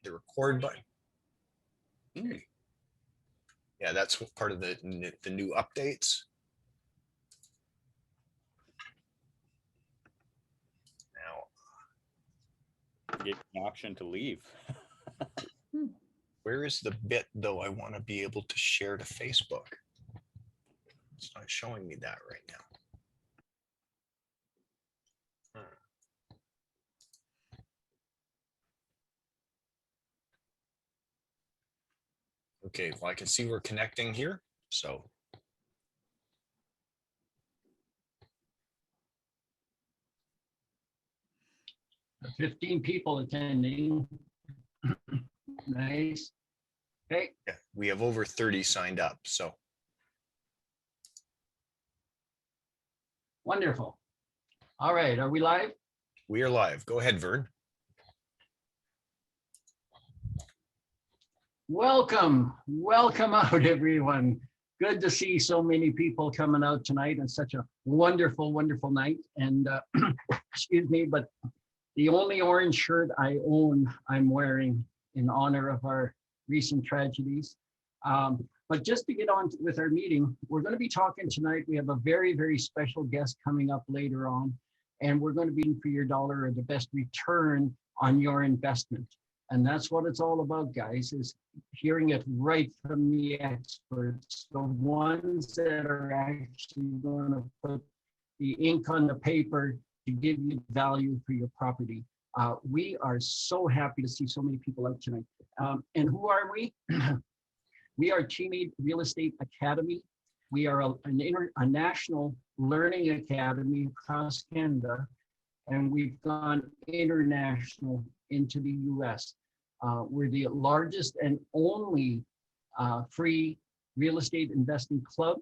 hit the record button. Okay. Yeah, that's part of the new updates. Now, get an option to leave. where is the bit though? I want to be able to share to Facebook. It's not showing me that right now. Okay, well, I can see we're connecting here, so. 15 people attending. Nice. Okay. Yeah, we have over 30 signed up, so. Wonderful. All right, are we live? We are live. Go ahead, Vern. Welcome out, everyone. Good to see so many people coming out tonight and such a wonderful night. And excuse me, but the only orange shirt I own, I'm wearing in honor of our recent tragedies. But just to get on with our meeting, we're going to be talking tonight. We have a very special guest coming up later on, and we're going to be for your dollar or the best return on your investment. And that's what it's all about, guys, is hearing it right from the experts, the ones that are actually going to put the ink on the paper to give you value for your property. We are so happy to see so many people out tonight. And who are we? We are Teammate Real Estate Academy. We are a national learning academy across Canada, and we've gone international into the US. We're the largest and only free real estate investing club.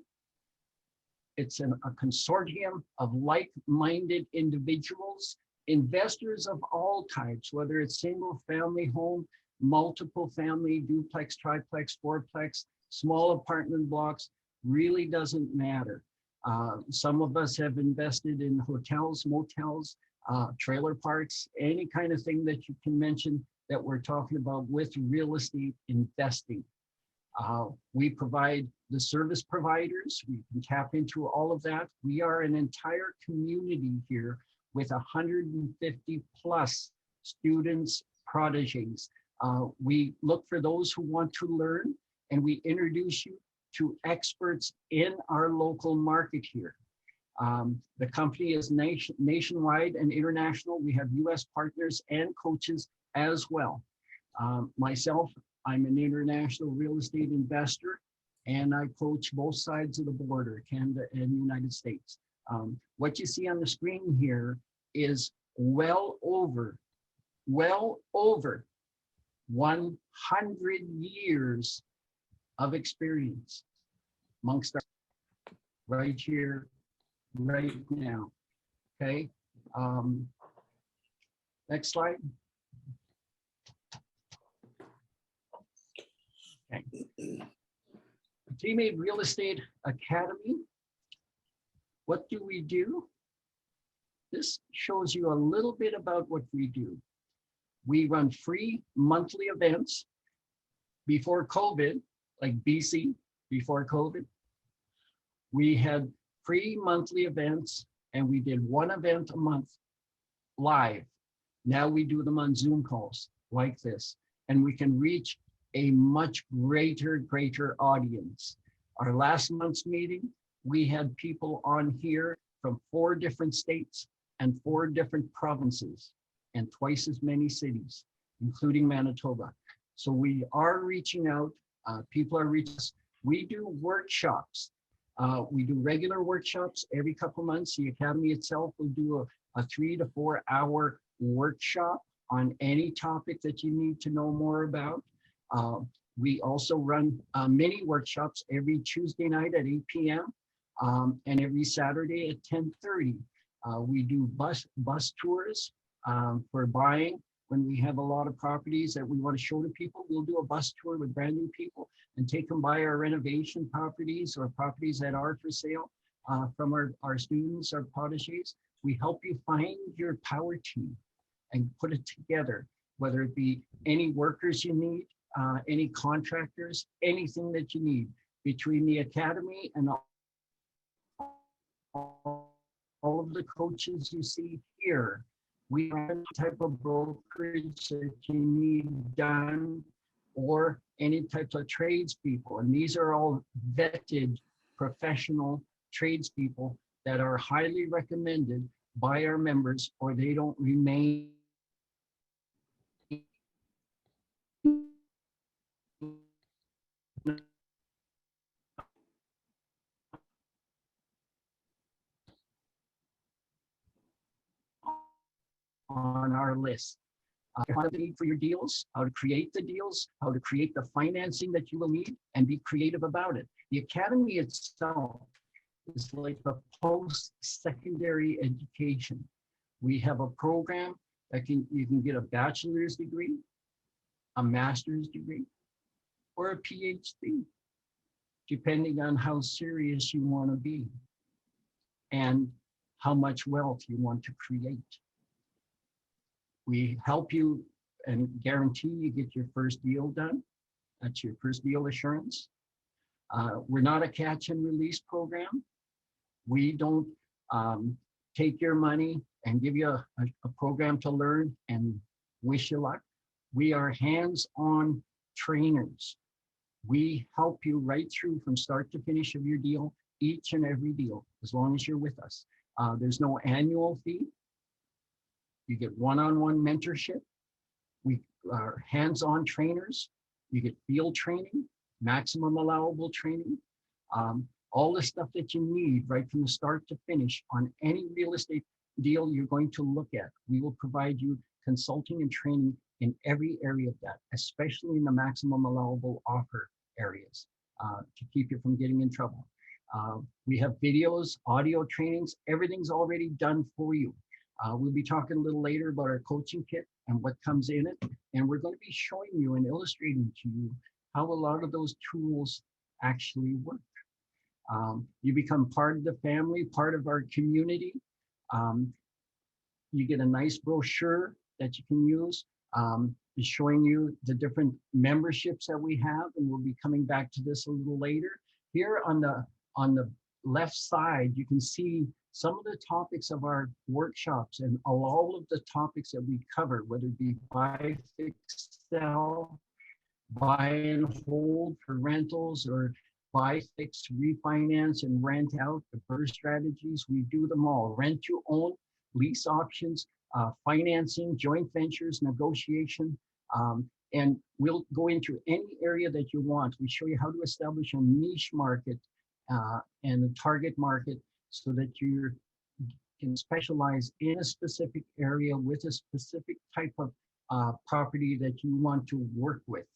It's a consortium of like-minded individuals, investors of all types, whether it's single family home, multiple family, duplex, triplex, fourplex, small apartment blocks, really doesn't matter. Some of us have invested in hotels, motels, trailer parks, any kind of thing that you can mention that we're talking about with real estate investing. We provide the service providers. We can tap into all of that. We are an entire community here with 150 plus students, proteges. We look for those who want to learn, and we introduce you to experts in our local market here. The company is nationwide and international. We have US partners and coaches as well. Myself, I'm an international real estate investor, and I coach both sides of the border, Canada and United States. What you see on the screen here is well over 100 years of experience amongst our right here, right now. Okay. Next slide. Okay. Teammate Real Estate Academy. What do we do? This shows you a little bit about what we do. We run free monthly events. Before COVID, like BC, before COVID, we had free monthly events, and we did one event a month live. Now we do them on Zoom calls like this, and we can reach a much greater audience. Our last month's meeting, we had people on here from 4 different states and 4 different provinces and twice as many cities, including Manitoba. So we are reaching out, people are reaching us. We do workshops. We do regular workshops every couple months. The Academy itself will do a 3 to 4 hour workshop on any topic that you need to know more about. We also run mini workshops every Tuesday night at 8 p.m. And every Saturday at 10:30. We do bus tours for buying. When we have a lot of properties that we want to show to people, we'll do a bus tour with brand new people and take them by our renovation properties or properties that are for sale from our students, our proteges. We help you find your power team and put it together. whether it be any workers you need, any contractors, anything that you need between the academy and all of the coaches you see here. We have any type of brokerage that you need done or any types of tradespeople. And these are all vetted professional tradespeople that are highly recommended by our members, or they don't remain on our list. How to need for your deals, how to create the deals, how to create the financing that you will need, and be creative about it. The academy itself is like a post-secondary education. We have a program that you can get a bachelor's degree, a master's degree, or a PhD, depending on how serious you want to be and how much wealth you want to create. We help you and guarantee you get your first deal done. That's your first deal assurance. We're not a catch and release program. We don't take your money and give you a program to learn and wish you luck. We are hands-on trainers. We help you right through from start to finish of your deal, each and every deal, as long as you're with us. There's no annual fee. You get one-on-one mentorship. We are hands-on trainers. You get field training, maximum allowable training, all the stuff that you need right from the start to finish on any real estate deal you're going to look at. We will provide you consulting and training in every area of that, especially in the maximum allowable offer areas to keep you from getting in trouble. We have videos, audio trainings, everything's already done for you. We'll be talking a little later about our coaching kit and what comes in it. And we're going to be showing you and illustrating to you how a lot of those tools actually work. You become part of the family, part of our community. You get a nice brochure that you can use. It's showing you the different memberships that we have, and we'll be coming back to this a little later. Here on the left side, you can see some of the topics of our workshops and all of the topics that we cover, whether it be buy, fix, sell, buy and hold for rentals, or buy, fix, refinance, and rent out, the first strategies. We do them all. Rent to own, lease options, financing, joint ventures, negotiation, and we'll go into any area that you want. We show you how to establish a niche market and a target market so that you can specialize in a specific area with a specific type of property that you want to work with.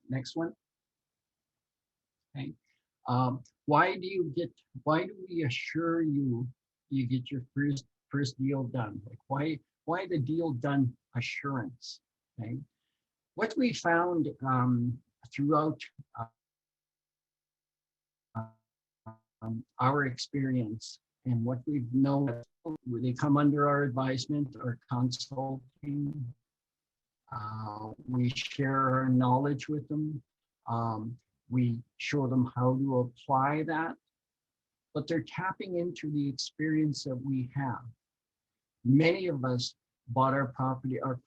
Next one. Okay. Why do we assure you get your first deal done? Like why the deal done assurance? Okay. What we found throughout our experience and what we've known, they come under our advisement or consulting. We share our knowledge with them. We show them how to apply that, but they're tapping into the experience that we have. Many of us bought our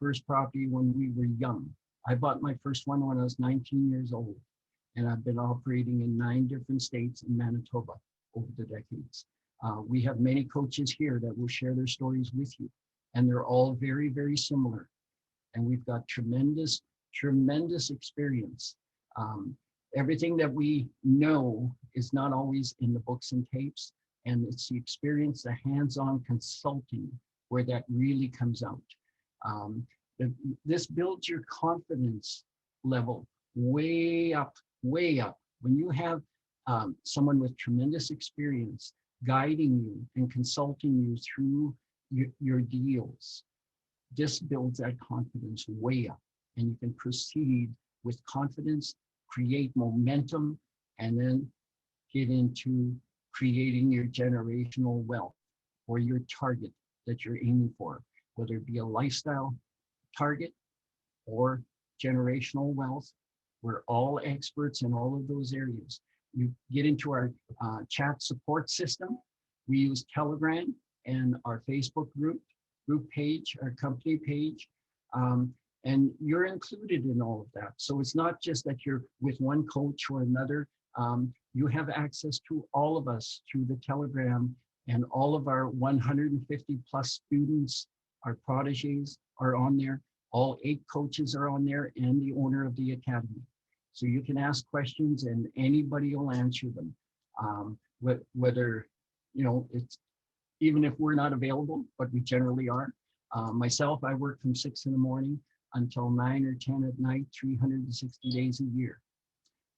first property when we were young. I bought my first one when I was 19 years old, and I've been operating in 9 different states in Manitoba over the decades. We have many coaches here that will share their stories with you, and they're all very, very similar. And we've got tremendous, tremendous experience. Everything that we know is not always in the books and tapes, and it's the experience, the hands-on consulting where that really comes out. This builds your confidence level way up, way up. When you have someone with tremendous experience guiding you and consulting you through your deals, this builds that confidence way up, and you can proceed with confidence, create momentum, and then get into creating your generational wealth or your target that you're aiming for, whether it be a lifestyle target or generational wealth. We're all experts in all of those areas. You get into our chat support system. We use Telegram and our Facebook group page, our company page. And you're included in all of that. So it's not just that you're with one coach or another. You have access to all of us through the Telegram, and all of our 150 plus students, our prodigies are on there. All 8 coaches are on there, and the owner of the academy. So you can ask questions and anybody will answer them. Whether, you know, it's even if we're not available, but we generally are. Myself, I work from 6 in the morning until 9 or 10 at night, 360 days a year.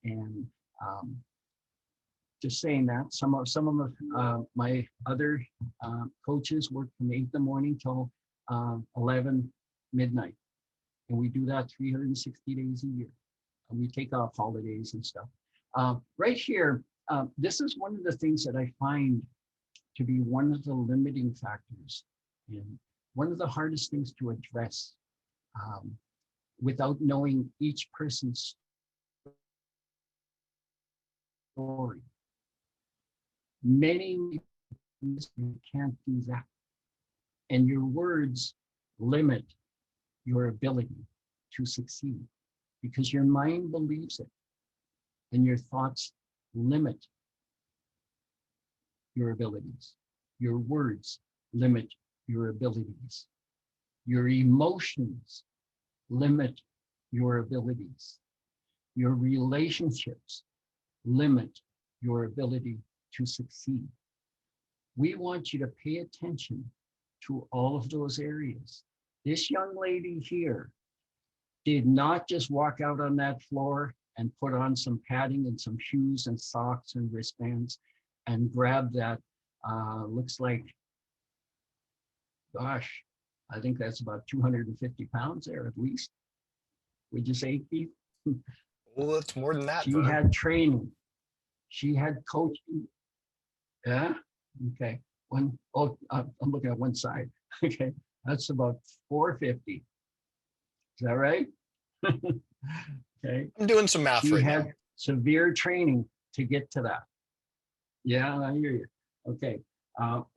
And just saying that, some of my other coaches work from 8 in the morning till 11 midnight. And we do that 360 days a year. And we take off holidays and stuff. Right here, this is one of the things that I find to be one of the limiting factors and one of the hardest things to address without knowing each person's story. Many can't do that. And your words limit your ability to succeed because your mind believes it and your thoughts limit your abilities. Your words limit your abilities. Your emotions limit your abilities. Your relationships limit your ability to succeed. We want you to pay attention to all of those areas. This young lady here did not just walk out on that floor and put on some padding and some shoes and socks and wristbands and grab that, looks like, gosh, I think that's about 250 pounds there at least. Would you say, Keith? Well, it's more than that. She Vern. had training. She had coaching. Yeah, okay. I'm looking at one side. Okay, that's about 450. Is that right? Okay. I'm doing some math She right had now. severe training to get to that. Yeah, I hear you. Okay.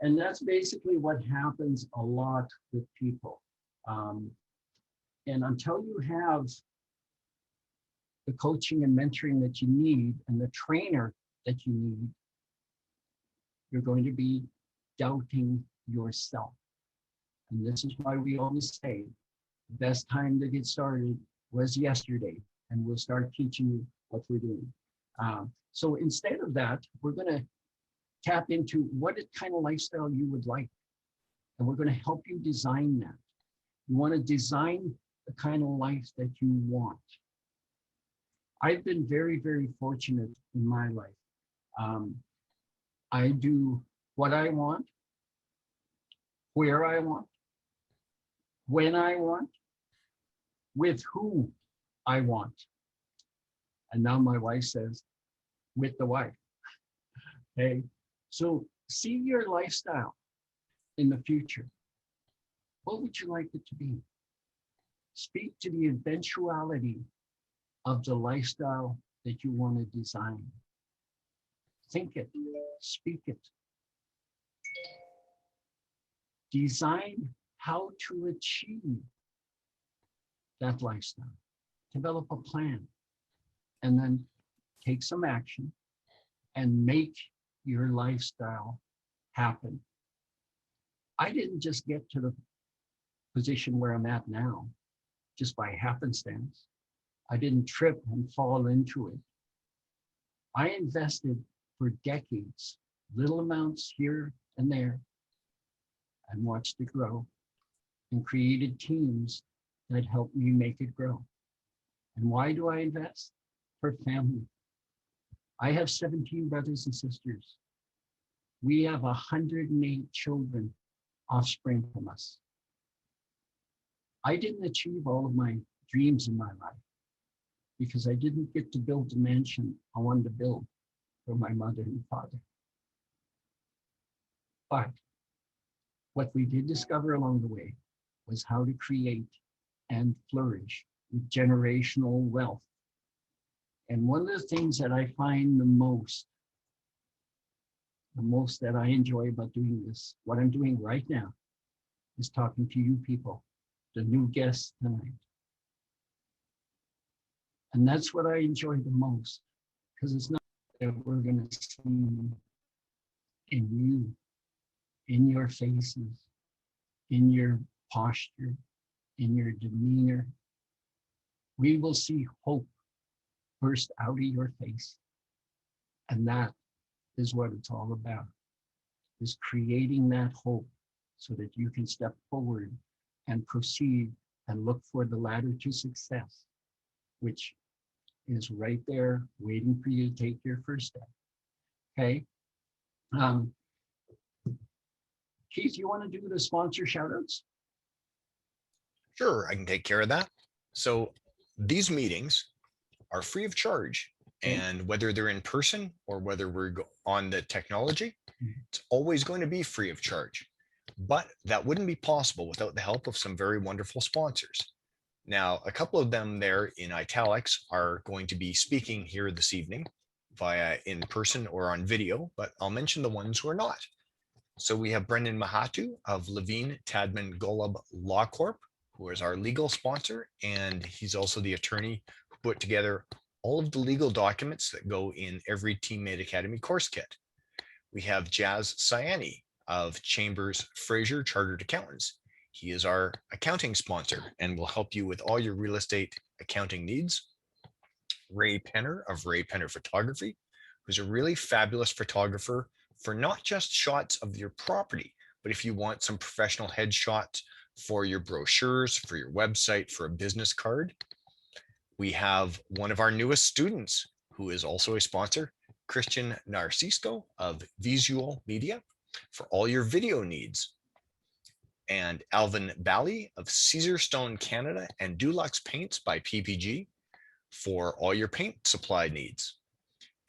And that's basically what happens a lot with people. And until you have the coaching and mentoring that you need and the trainer that you need, you're going to be doubting yourself. And this is why we always say the best time to get started was yesterday, and we'll start teaching you what we're doing. So instead of that, we're going to tap into what kind of lifestyle you would like. And we're going to help you design that. You want to design the kind of life that you want. I've been very, very fortunate in my life. I do what I want, where I want, when I want, with who I want. And now my wife says, with the wife. Okay, so see your lifestyle in the future. What would you like it to be? Speak to the eventuality of the lifestyle that you want to design. Think it, speak it. Design how to achieve that lifestyle. Develop a plan and then take some action and make your lifestyle happen. I didn't just get to the position where I'm at now just by happenstance. I didn't trip and fall into it. I invested for decades, little amounts here and there, and watched it grow and created teams that helped me make it grow. And why do I invest? For family. I have 17 brothers and sisters. We have 108 children, offspring from us. I didn't achieve all of my dreams in my life because I didn't get to build the mansion I wanted to build for my mother and father. But what we did discover along the way was how to create and flourish with generational wealth. And one of the things that I find the most that I enjoy about doing this, what I'm doing right now, is talking to you people, the new guests tonight. And that's what I enjoy the most, because it's not that we're going to see in you, in your faces, in your posture, in your demeanor. We will see hope burst out of your face. And that is what it's all about, is creating that hope so that you can step forward and proceed and look for the ladder to success, which is right there waiting for you to take your first step. Okay. Keith, you want to do the sponsor shout outs? Sure, I can take care of that. So these meetings are free of charge. Okay. And whether they're in person or whether we're on the technology, it's always going to be free of charge. But that wouldn't be possible without the help of some very wonderful sponsors. Now, a couple of them there in italics are going to be speaking here this evening via in person or on video, but I'll mention the ones who are not. So we have Brendan Mahatu of Levine Tadman Golub Law Corp, who is our legal sponsor, and he's also the attorney who put together all of the legal documents that go in every Teammate Academy course kit. We have Jazz Sayani of Chambers Fraser Chartered Accountants. He is our accounting sponsor and will help you with all your real estate accounting needs. Ray Penner of Ray Penner Photography, who's a really fabulous photographer for not just shots of your property, but if you want some professional headshots for your brochures, for your website, for a business card. We have one of our newest students who is also a sponsor, Christian Narcisco of Visual Media, for all your video needs. And Alvin Bally of Caesar Stone Canada and Dulux Paints by PPG for all your paint supply needs.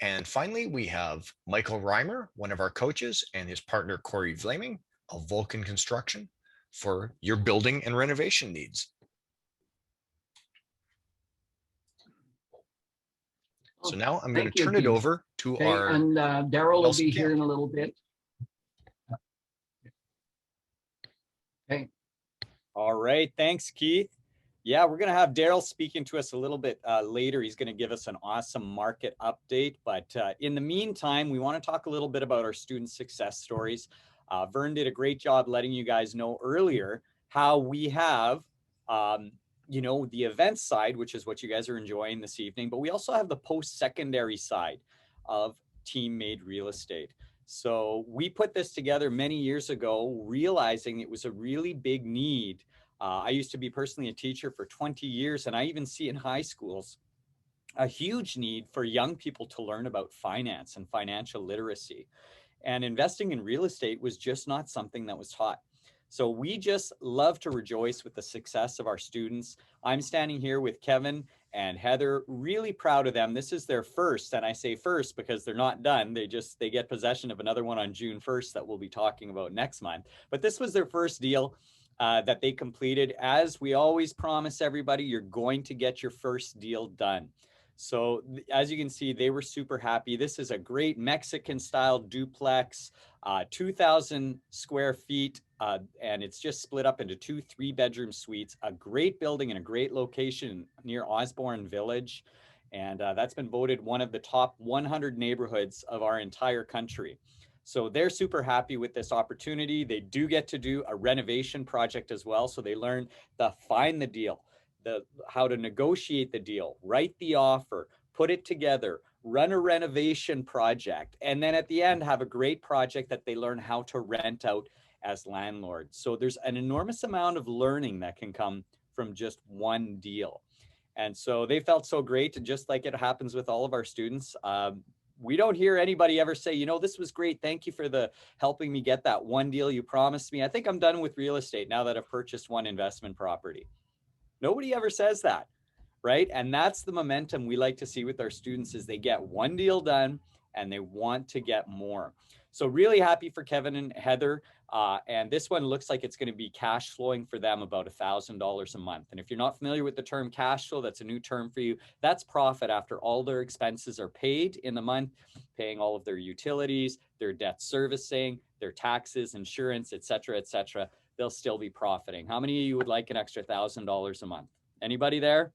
And finally, we have Michael Reimer, one of our coaches, and his partner Corey Vlaming of Vulcan Construction for your building and renovation needs. So now I'm going to turn it over to our... And Daryl will be here in a little bit. Okay. All right. Thanks, Keith. Yeah, we're going to have Daryl speaking to us a little bit later. He's going to give us an awesome market update. But in the meantime, we want to talk a little bit about our student success stories. Vern did a great job letting you guys know earlier how we have, you know, the event side, which is what you guys are enjoying this evening. But we also have the post-secondary side of team-made real estate. So we put this together many years ago, realizing it was a really big need. I used to be personally a teacher for 20 years, and I even see in high schools a huge need for young people to learn about finance and financial literacy. And investing in real estate was just not something that was taught. So we just love to rejoice with the success of our students. I'm standing here with Kevin and Heather, really proud of them. This is their first, and I say first because they're not done. They get possession of another one on June 1st that we'll be talking about next month. But this was their first deal that they completed. As we always promise everybody, you're going to get your first deal done. So as you can see, they were super happy. This is a great Mexican style duplex, 2,000 square feet, and it's just split up into 2 3-bedroom suites, a great building and a great location near Osborne Village. And that's been voted one of the top 100 neighborhoods of our entire country. So they're super happy with this opportunity. They do get to do a renovation project as well. So they learn the find the deal, how to negotiate the deal, write the offer, put it together, run a renovation project, and then at the end have a great project that they learn how to rent out as landlords. So there's an enormous amount of learning that can come from just one deal. And so they felt so great, and just like it happens with all of our students, we don't hear anybody ever say, you know, this was great. Thank you for helping me get that one deal you promised me. I think I'm done with real estate now that I've purchased one investment property. Nobody ever says that, right? And that's the momentum we like to see with our students, is they get one deal done and they want to get more. So really happy for Kevin and Heather. And this one looks like it's going to be cash flowing for them about $1,000 a month. And if you're not familiar with the term cash flow, that's a new term for you. That's profit after all their expenses are paid in the month, paying all of their utilities, their debt servicing, their taxes, insurance, et cetera, et cetera. They'll still be profiting. How many of you would like an extra $1,000 a month? Anybody there?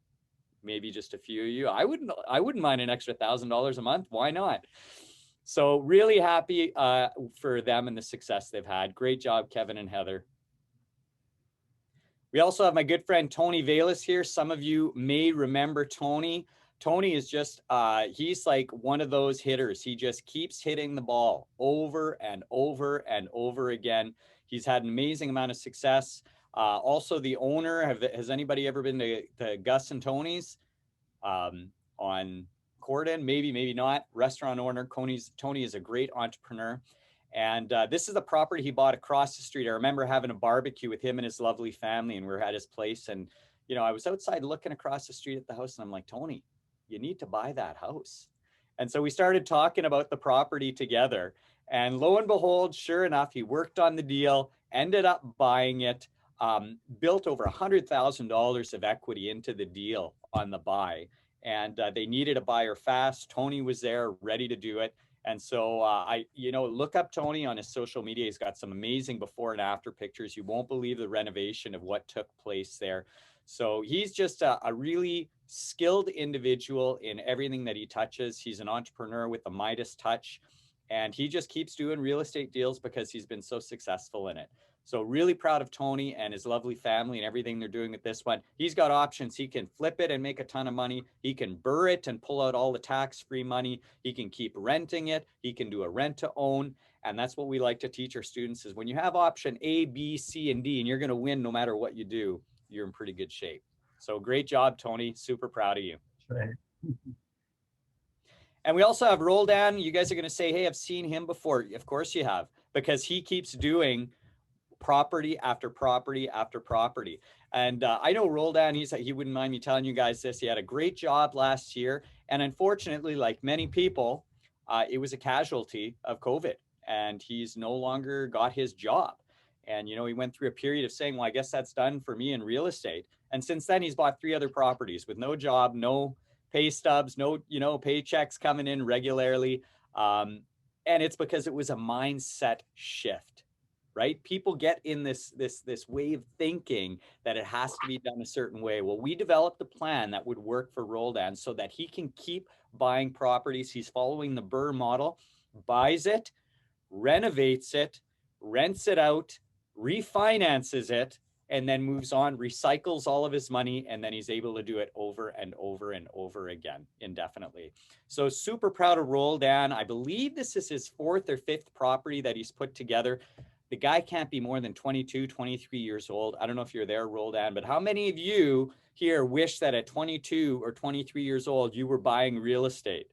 Maybe just a few of you. I wouldn't mind an extra $1,000 a month. Why not? So really happy for them and the success they've had. Great job, Kevin and Heather. We also have my good friend Tony Velas here. Some of you may remember Tony. Tony is just, he's like one of those hitters. He just keeps hitting the ball over and over and over again. He's had an amazing amount of success. Also the owner, has anybody ever been to Gus and Tony's on Corden? Maybe, maybe not. Restaurant owner, Tony is a great entrepreneur. And this is the property he bought across the street. I remember having a barbecue with him and his lovely family, and we were at his place. And, you know, I was outside looking across the street at the house, and I'm like, Tony, you need to buy that house. And so we started talking about the property together. And lo and behold, sure enough, he worked on the deal, ended up buying it, built over $100,000 of equity into the deal on the buy. And they needed a buyer fast. Tony was there, ready to do it. And so look up Tony on his social media. He's got some amazing before and after pictures. You won't believe the renovation of what took place there. So he's just a really skilled individual in everything that he touches. He's an entrepreneur with a Midas touch, and he just keeps doing real estate deals because he's been so successful in it. So really proud of Tony and his lovely family and everything they're doing with this one. He's got options. He can flip it and make a ton of money. He can burr it and pull out all the tax-free money. He can keep renting it. He can do a rent to own. And that's what we like to teach our students is when you have option A, B, C, and D, and you're going to win no matter what you do, you're in pretty good shape. So great job, Tony. Super proud of you. Right. And we also have Roldan. You guys are going to say, hey, I've seen him before. Of course you have, because he keeps doing property after property after property. And I know Roldan, he wouldn't mind me telling you guys this. He had a great job last year. And unfortunately, like many people, it was a casualty of COVID. And he's no longer got his job. And, you know, he went through a period of saying, well, I guess that's done for me in real estate. And since then, he's bought 3 other properties with no job, no pay stubs, no, paychecks coming in regularly. And it's because it was a mindset shift. Right? People get in this way of thinking that it has to be done a certain way. Well, we developed a plan that would work for Roldan so that he can keep buying properties. He's following the BRRRR model, buys it, renovates it, rents it out, refinances it, and then moves on, recycles all of his money, and then he's able to do it over and over and over again indefinitely. So super proud of Roldan. I believe this is his 4th or 5th property that he's put together. The guy can't be more than 22, 23 years old. I don't know if you're there, Roldan, but how many of you here wish that at 22 or 23 years old, you were buying real estate,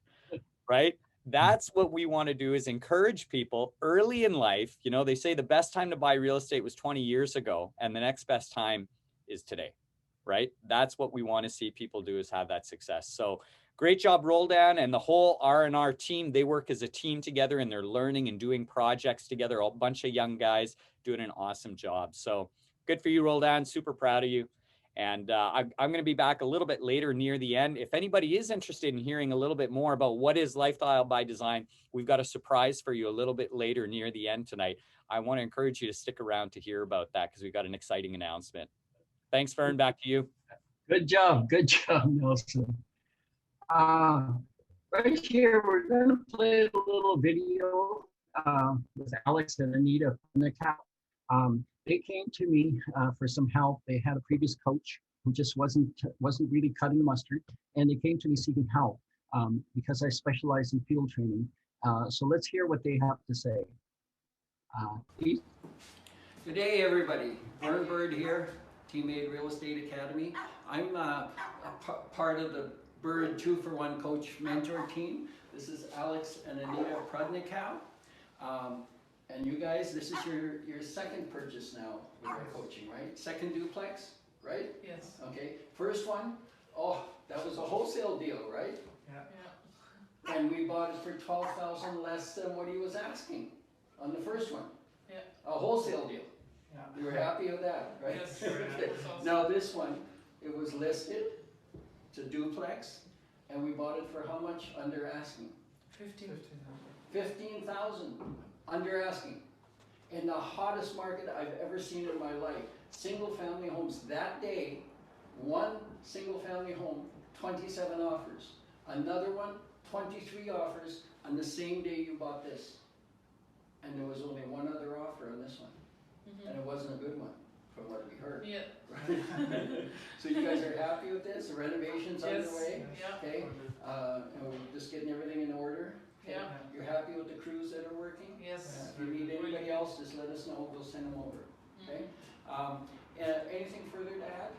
right? That's what we want to do is encourage people early in life. You know, they say the best time to buy real estate was 20 years ago, and the next best time is today, right? That's what we want to see people do is have that success. So great job, Roldan, and the whole R&R team. They work as a team together and they're learning and doing projects together. A bunch of young guys doing an awesome job. So good for you, Roldan. Super proud of you. And I'm going to be back a little bit later near the end. If anybody is interested in hearing a little bit more about what is Lifestyle by Design, we've got a surprise for you a little bit later near the end tonight. I want to encourage you to stick around to hear about that because we've got an exciting announcement. Thanks, Fern. Back to you. Good job, Nelson. Right here, we're going to play a little video with Alex and Anita from the CAP. They came to me for some help. They had a previous coach who just wasn't really cutting the mustard, and they came to me seeking help because I specialize in field training. So let's hear what they have to say. Good day, everybody. Vern Bird here, Teammate Real Estate Academy. I'm part of the Bird 2-for-1 coach mentor team. This is Alex and Anita Prudnikow. And you guys, this is your second purchase now with our coaching, right? Second duplex, right? Yes. Okay, first one, oh, that was a wholesale deal, right? Yeah. And we bought it for $12,000 less than what he was asking. on the first one. Yeah. A wholesale deal. Yeah. You were happy with that, right? Yes, very happy. That's awesome. Now this one, it was listed to duplex, and we bought it for how much under asking? 15. 15,000 under asking. In the hottest market I've ever seen in my life. Single family homes that day, one single family home, 27 offers. Another one, 23 offers on the same day you bought this. And there was only one other offer on this one. And it wasn't a good one, from what we heard. Yeah. So you guys are happy with this? The renovation's Yes. underway? Yeah. Okay, and we're just getting everything in order? Okay. Yeah. You're happy with the crews that are working? Yes. If you need anybody else, just let us know, we'll send them over, okay? Anything further to add?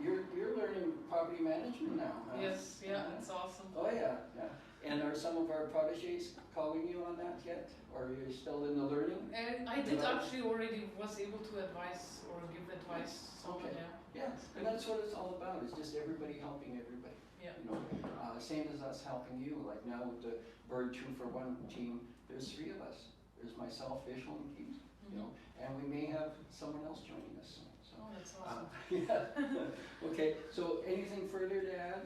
You're learning property management now, huh? Yes. Yeah. It's awesome. Oh, yeah, yeah. And are some of our protégés calling you on that yet? Or are you still in the learning? And I did actually already was able to advise or give advice. So, Okay. yeah. Yeah, and that's what it's all about, is just everybody helping everybody. Yeah. You know, same as us helping you, like now with the Bird 2 for 1 team, there's 3 of us. There's myself, Vishal, and Keith, you know, and we may have someone else joining us soon, so. Oh, that's awesome. Yeah, okay, so anything further to add?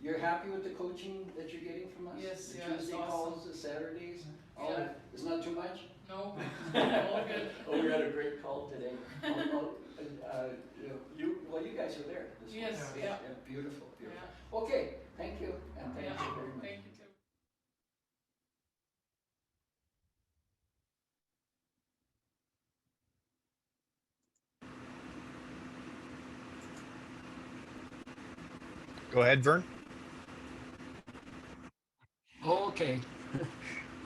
You're happy with the coaching that you're getting from us? Yes, The yeah, it's Tuesday awesome. calls, the Saturdays, all Yeah. that, it's not too much? No. All good. Oh, we had a great call today. You guys were there. This Yes, morning. yeah. Beautiful, beautiful. Yeah. Okay, thank you, and thank Yeah. you very much. Thank you too. Go ahead, Vern. Okay,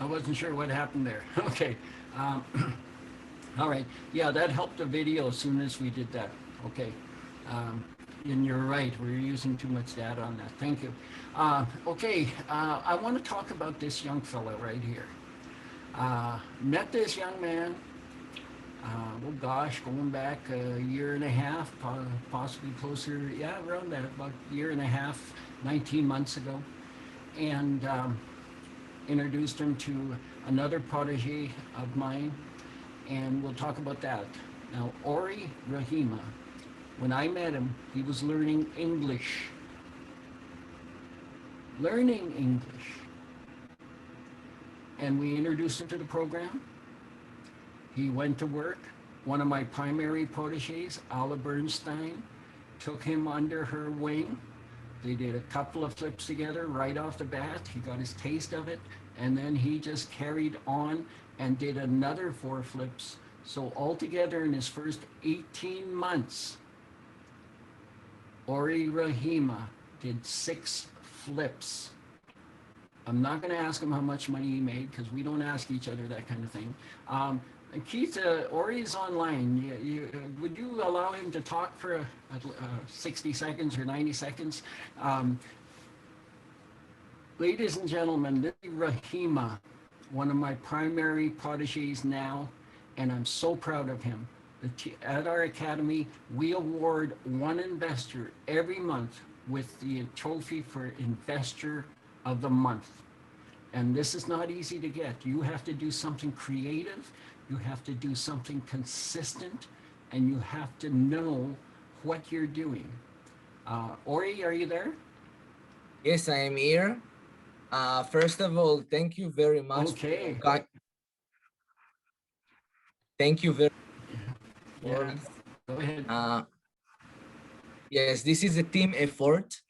I wasn't sure what happened there. Okay, all right. Yeah, that helped the video as soon as we did that. Okay, and you're right, we're using too much data on that. Thank you. Okay, I want to talk about this young fella right here. Met this young man, oh gosh, going back a year and a half, possibly closer, yeah, around that, about a year and a half, 19 months ago. And introduced him to another protege of mine, and we'll talk about that. Now, Ori Rahima, when I met him, he was learning English. Learning English. And we introduced him to the program. He went to work. One of my primary proteges, Ala Bernstein, took him under her wing. They did a couple of flips together right off the bat. He got his taste of it, and then he just carried on and did another 4 flips. So altogether in his first 18 months, Ori Rahima did 6 flips. I'm not going to ask him how much money he made, because we don't ask each other that kind of thing. And Keith, Ori is online. Would you allow him to talk for 60 seconds or 90 seconds? Ladies and gentlemen, this is Rahima, one of my primary proteges now, and I'm so proud of him. At our academy, we award one investor every month with the trophy for Investor of the Month. And this is not easy to get. You have to do something creative, you have to do something consistent, and you have to know what you're doing. Ori, are you there? Yes, I am here. First of all, thank you very much. Okay. Thank you very Yeah. much. Go ahead. Yes, this is a team effort,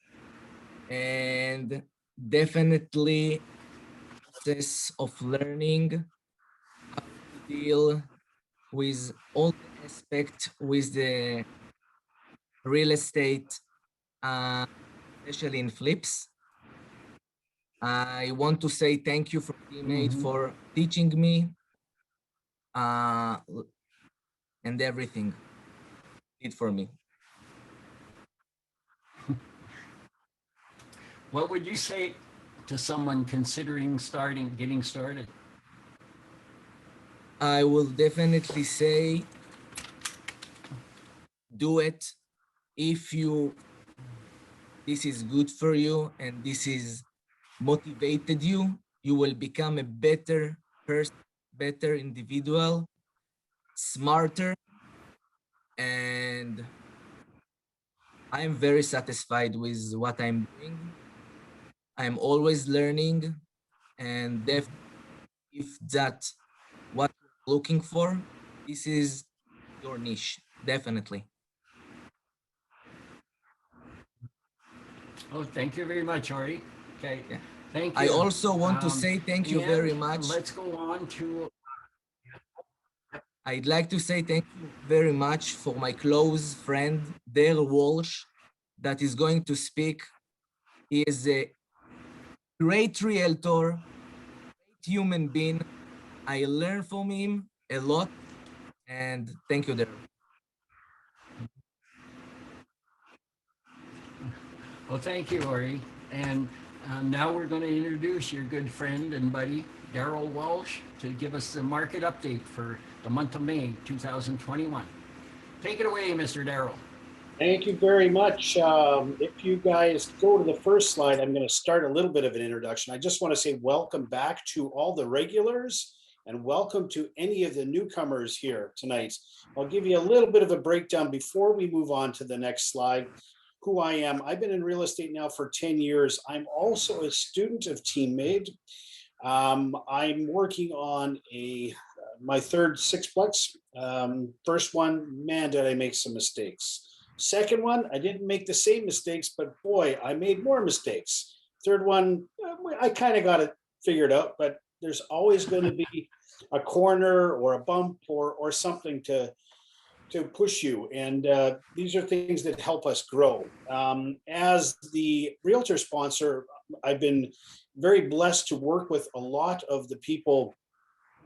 and definitely process of learning how to deal with all the aspects with the real estate, especially in flips. I want to say thank you for teammate for teaching me and everything did for me. What would you say to someone considering getting started? I will definitely say do it if this is good for you and this is motivated you, you will become a better person better individual, smarter, and I'm very satisfied with what I'm doing. I'm always learning, and if that's what you're looking for, this is your niche, definitely. Oh, thank you very much, Ori. Okay, Yeah. thank I you. also want to say thank you very And much. let's go on to, I'd like to say thank you very much for my close friend, Dale Walsh, that is going to speak. He is a great realtor, great human being. I learned from him a lot, and thank you, Dale. well, thank you, Ori. And now we're going to introduce your good friend and buddy, Daryl Walsh, to give us the market update for the month of May 2021. Take it away, Mr. Daryl. Thank you very much. If you guys go to the first slide, I'm going to start a little bit of an introduction. I just want to say welcome back to all the regulars and welcome to any of the newcomers here tonight. I'll give you a little bit of a breakdown before we move on to the next slide. Who I am. I've been in real estate now for 10 years. I'm also a student of TeamMade. I'm working on my third sixplex. First one, man, did I make some mistakes. Second one, I didn't make the same mistakes, but boy, I made more mistakes. Third one, I kind of got it figured out, but there's always going to be a corner or a bump or something to push you. And these are things that help us grow. As the realtor sponsor, I've been very blessed to work with a lot of the people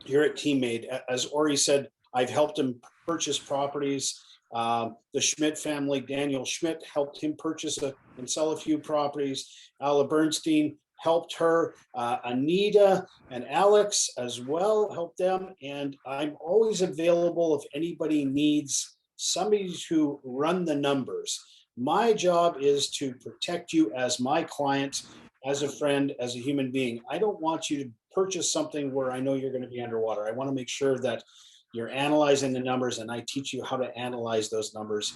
here at TeamMade. As Ori said, I've helped him purchase properties. The Schmidt family, Daniel Schmidt, helped him purchase and sell a few properties. Ala Bernstein helped her. Anita and Alex as well helped them. And I'm always available if anybody needs somebody to run the numbers. My job is to protect you as my client, as a friend, as a human being. I don't want you to purchase something where I know you're going to be underwater. I want to make sure that you're analyzing the numbers, and I teach you how to analyze those numbers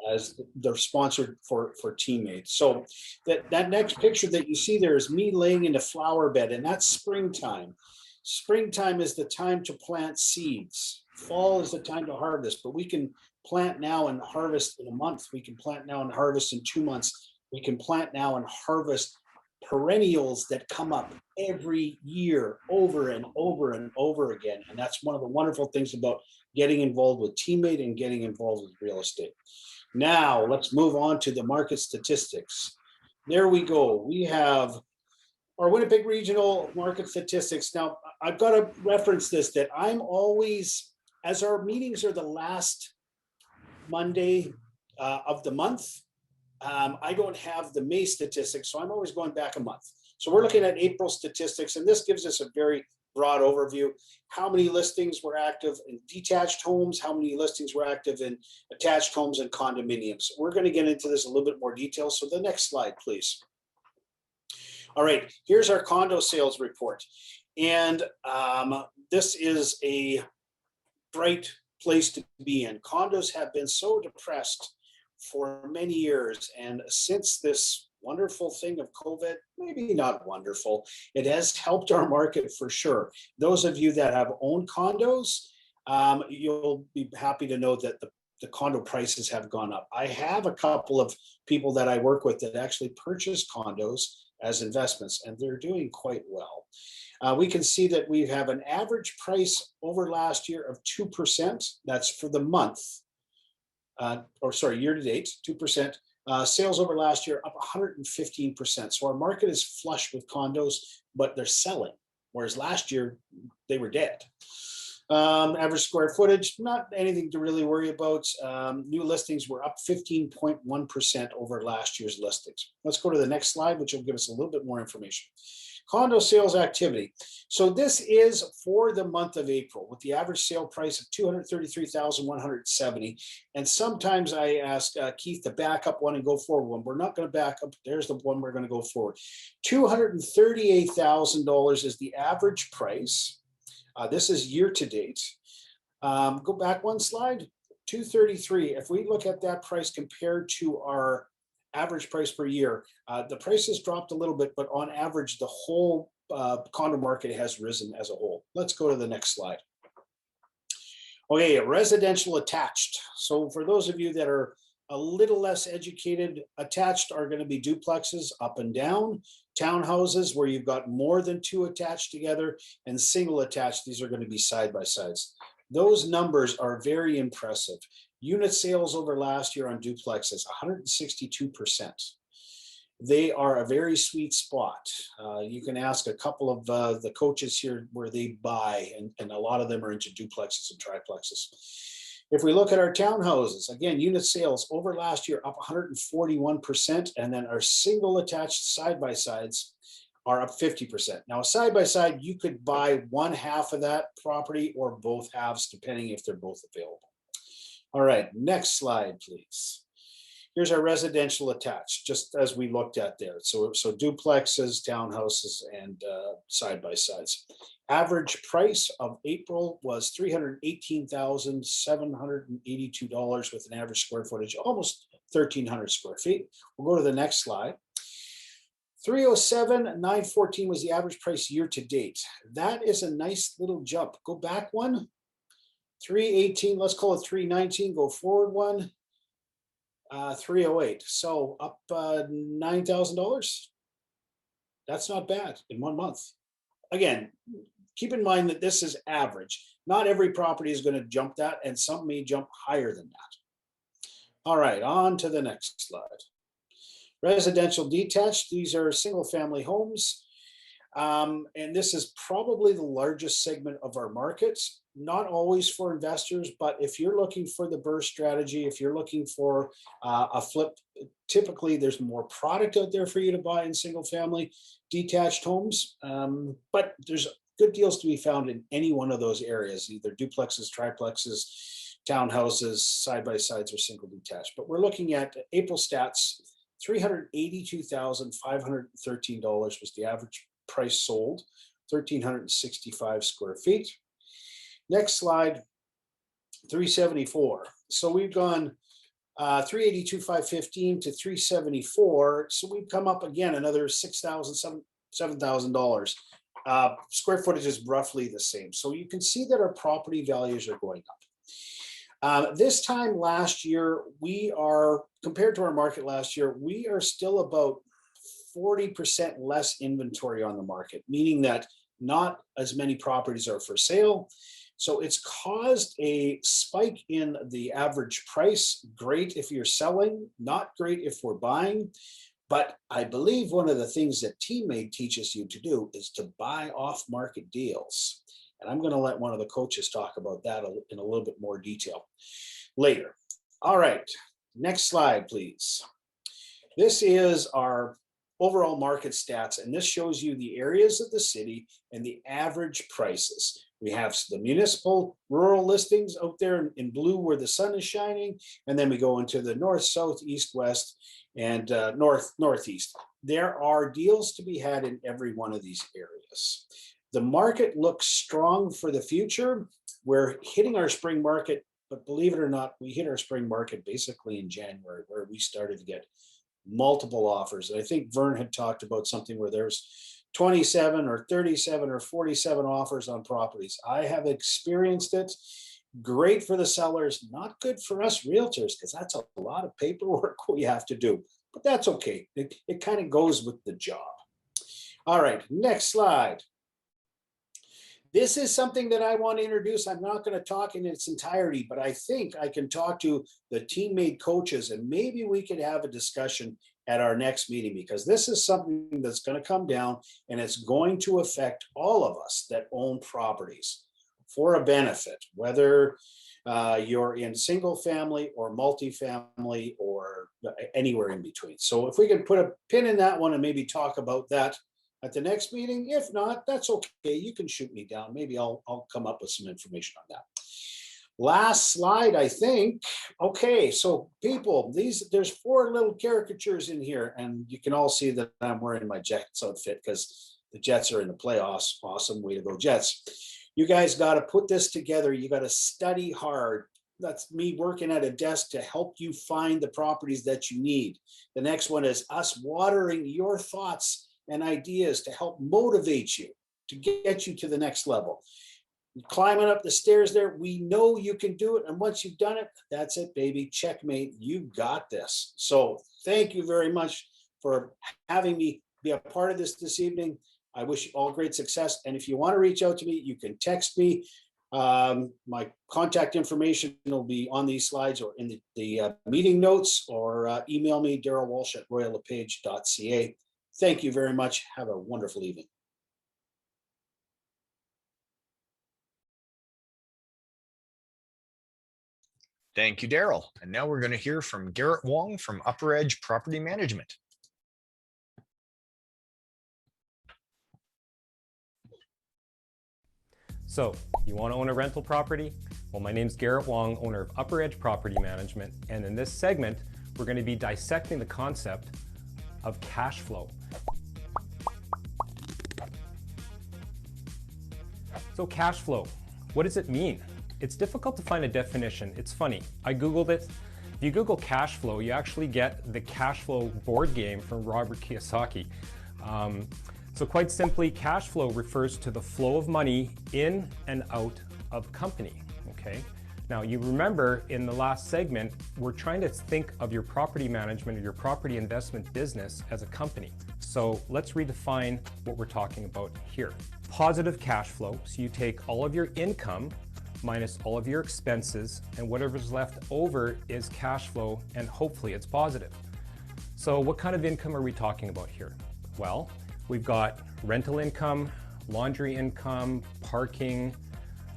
as they're sponsored for TeamMade. So that next picture that you see there is me laying in a flower bed, and that's springtime. Springtime is the time to plant seeds. Fall is the time to harvest, but we can plant now and harvest in a month. We can plant now and harvest in 2 months. We can plant now and harvest perennials that come up every year over and over and over again. And that's one of the wonderful things about getting involved with TeamMade and getting involved with real estate. Now let's move on to the market statistics. There we go. We have our Winnipeg regional market statistics. Now I've got to reference this, that I'm always, as our meetings are the last Monday of the month, I don't have the May statistics, so I'm always going back a month. So we're looking at April statistics, and this gives us a very broad overview. How many listings were active in detached homes, how many listings were active in attached homes and condominiums. We're going to get into this in a little bit more detail. So the next slide, please. All right, here's our condo sales report. And this is a bright place to be in. Condos have been so depressed for many years, and since this wonderful thing of COVID, maybe not wonderful, it has helped our market for sure. Those of you that have owned condos, you'll be happy to know that the condo prices have gone up. I have a couple of people that I work with that actually purchase condos as investments, and they're doing quite well. We can see that we have an average price over last year of 2%. That's for the month. Year to date, 2%. Sales over last year up 115%. So our market is flush with condos, but they're selling, whereas last year they were dead. Average square footage, not anything to really worry about. New listings were up 15.1% over last year's listings. Let's go to the next slide, which will give us a little bit more information. Condo sales activity. So this is for the month of April with the average sale price of $233,170. And sometimes I ask Keith to back up one and go forward one. We're not going to back up. There's the one we're going to go forward. $238,000 is the average price. This is year to date. Go back one slide. 233. If we look at that price compared to our average price per year, the price has dropped a little bit, but on average, the whole condo market has risen as a whole. Let's go to the next slide. Okay, residential attached. So for those of you that are a little less educated, attached are going to be duplexes up and down, townhouses where you've got more than two attached together, and single attached, these are going to be side by sides. Those numbers are very impressive. Unit sales over last year on duplexes, 162%. They are a very sweet spot. You can ask a couple of the coaches here where they buy, and a lot of them are into duplexes and triplexes. If we look at our townhouses, again, unit sales over last year up 141%, and then our single attached side-by-sides are up 50%. Now, a side-by-side, you could buy one half of that property or both halves, depending if they're both available. All right, next slide, please. Here's our residential attached, just as we looked at there. So duplexes, townhouses, and side-by-sides. Average price of April was $318,782 with an average square footage, almost 1,300 square feet. We'll go to the next slide. 307,914 was the average price year to date. That is a nice little jump. Go back one. 318, let's call it 319, go forward one. 308, so up $9,000. That's not bad in 1 month. Again, keep in mind that this is average. Not every property is going to jump that, and some may jump higher than that. All right, on to the next slide. Residential detached, these are single family homes. And this is probably the largest segment of our markets. Not always for investors, but if you're looking for the burst strategy, if you're looking for a flip, typically there's more product out there for you to buy in single family detached homes. But there's good deals to be found in any one of those areas, either duplexes, triplexes, townhouses, side-by-sides, or single detached. But we're looking at April stats. $382,513 was the average price sold, 1,365 square feet. Next slide, 374. So we've gone 382,515 to 374. So we've come up again another $6,000, $7,000. Square footage is roughly the same. So you can see that our property values are going up. This time last year, we are, compared to our market last year, we are still about 40% less inventory on the market, meaning that not as many properties are for sale. So it's caused a spike in the average price. Great if you're selling, not great if we're buying. But I believe one of the things that Teammate teaches you to do is to buy off-market deals. And I'm going to let one of the coaches talk about that in a little bit more detail later. All right, next slide, please. This is our overall market stats, and this shows you the areas of the city and the average prices. We have the municipal rural listings out there in blue where the sun is shining, and then we go into the north, south, east, west, and northeast. There are deals to be had in every one of these areas. The market looks strong for the future. We're hitting our spring market, but believe it or not, we hit our spring market basically in January, where we started to get multiple offers. And I think Vern had talked about something where there's 27 or 37 or 47 offers on properties. I have experienced it. Great for the sellers, not good for us realtors, because that's a lot of paperwork we have to do, but that's okay. It kind of goes with the job. All right, next slide. This is something that I want to introduce. I'm not going to talk in its entirety, but I think I can talk to the Teammate coaches, and maybe we could have a discussion at our next meeting, because this is something that's going to come down and it's going to affect all of us that own properties for a benefit, whether you're in single family or multifamily or anywhere in between. So if we can put a pin in that one and maybe talk about that at the next meeting. If not, that's okay. You can shoot me down. Maybe I'll come up with some information on that. Last slide, I think. Okay, so people, there's 4 little caricatures in here, and you can all see that I'm wearing my Jets outfit because the Jets are in the playoffs. Awesome, way to go, Jets. You guys got to put this together. You got to study hard. That's me working at a desk to help you find the properties that you need. The next one is us watering your thoughts and ideas to help motivate you to get you to the next level. Climbing up the stairs there, we know you can do it. And once you've done it, that's it, baby. Checkmate. You got this. So thank you very much for having me be a part of this evening. I wish you all great success. And if you want to reach out to me, you can text me. My contact information will be on these slides or in the meeting notes, or email me, Daryl Walsh at royallepage.ca. Thank you very much. Have a wonderful evening. Thank you, Daryl. And now we're going to hear from Garrett Wong from Upper Edge Property Management. So, you want to own a rental property? Well, my name's Garrett Wong, owner of Upper Edge Property Management, and in this segment, we're going to be dissecting the concept of cash flow. So cash flow, what does it mean? It's difficult to find a definition. It's funny, I Googled it. If you Google cash flow, you actually get the cash flow board game from Robert Kiyosaki. So quite simply, cash flow refers to the flow of money in and out of a company, okay? Now you remember in the last segment, we're trying to think of your property management or your property investment business as a company. So let's redefine what we're talking about here. Positive cash flow, so you take all of your income minus all of your expenses, and whatever's left over is cash flow, and hopefully it's positive. So what kind of income are we talking about here? Well, we've got rental income, laundry income, parking.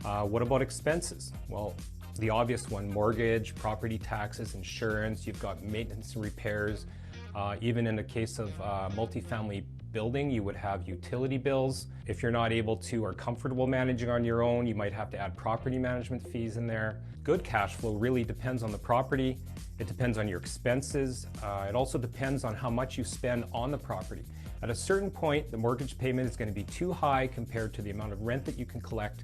What about expenses? Well, the obvious one, mortgage, property taxes, insurance. You've got maintenance and repairs. Even in the case of multifamily building, you would have utility bills. If you're not able to or comfortable managing on your own, you might have to add property management fees in there. Good cash flow really depends on the property. It depends on your expenses. It also depends on how much you spend on the property. At a certain point, the mortgage payment is going to be too high compared to the amount of rent that you can collect.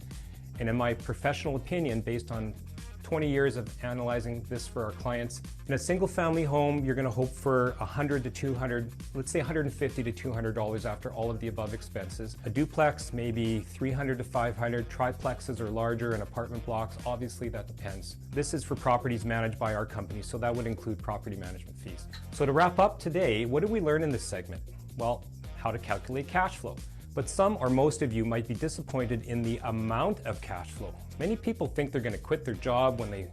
And in my professional opinion, based on 20 years of analyzing this for our clients, in a single family home, you're going to hope for $100 to $200, let's say $150 to $200 after all of the above expenses. A duplex, maybe $300 to $500. Triplexes or larger, and apartment blocks, obviously that depends. This is for properties managed by our company, so that would include property management fees. So to wrap up today, what did we learn in this segment? Well, how to calculate cash flow. But some or most of you might be disappointed in the amount of cash flow. Many people think they're going to quit their job when they,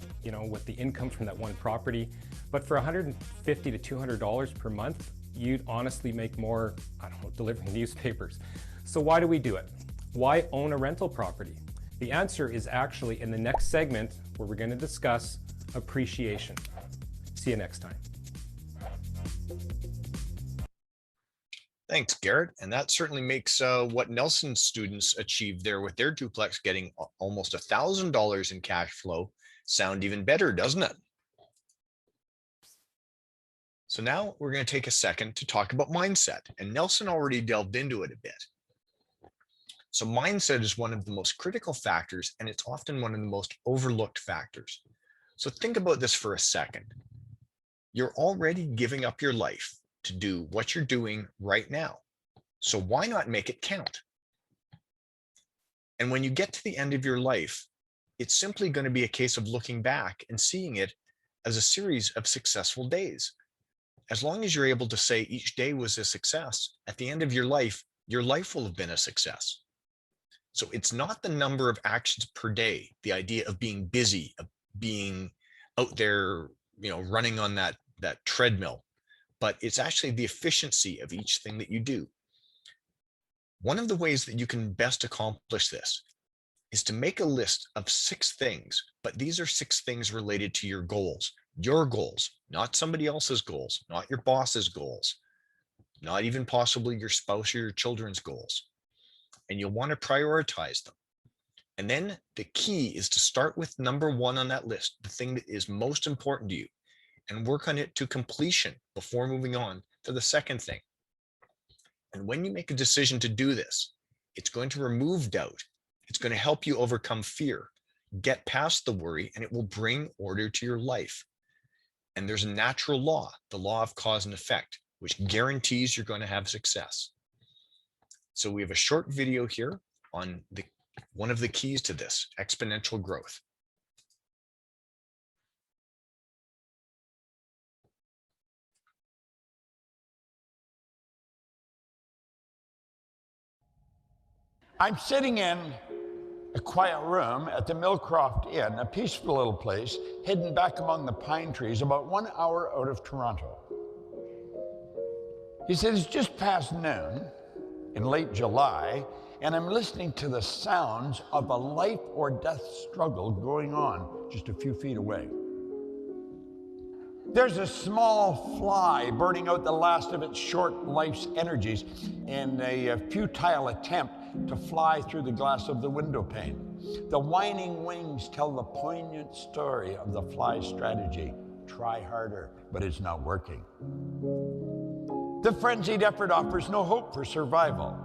with the income from that one property. But for $150 to $200 per month, you'd honestly make more, delivering newspapers. So why do we do it? Why own a rental property? The answer is actually in the next segment, where we're going to discuss appreciation. See you next time. Thanks, Garrett. And that certainly makes what Nelson's students achieved there with their duplex getting almost $1,000 in cash flow sound even better, doesn't it? So now we're going to take a second to talk about mindset. And Nelson already delved into it a bit. So mindset is one of the most critical factors, and it's often one of the most overlooked factors. So think about this for a second. You're already giving up your life to do what you're doing right now. So why not make it count? And when you get to the end of your life, it's simply going to be a case of looking back and seeing it as a series of successful days. As long as you're able to say each day was a success, at the end of your life will have been a success. So it's not the number of actions per day, the idea of being busy, of being out there, running on that treadmill, but it's actually the efficiency of each thing that you do. One of the ways that you can best accomplish this is to make a list of 6 things, but these are 6 things related to your goals, not somebody else's goals, not your boss's goals, not even possibly your spouse or your children's goals. And you'll want to prioritize them. And then the key is to start with number 1 on that list, the thing that is most important to you, and work on it to completion before moving on to the second thing. And when you make a decision to do this, it's going to remove doubt. It's going to help you overcome fear, get past the worry, and it will bring order to your life. And there's a natural law, the law of cause and effect, which guarantees you're going to have success. So we have a short video here on one of the keys to this, exponential growth. I'm sitting in a quiet room at the Millcroft Inn, a peaceful little place hidden back among the pine trees about 1 hour out of Toronto. He said, it's just past noon in late July, and I'm listening to the sounds of a life or death struggle going on just a few feet away. There's a small fly burning out the last of its short life's energies in a futile attempt to fly through the glass of the window pane. The whining wings tell the poignant story of the fly's strategy. Try harder, but it's not working. The frenzied effort offers no hope for survival.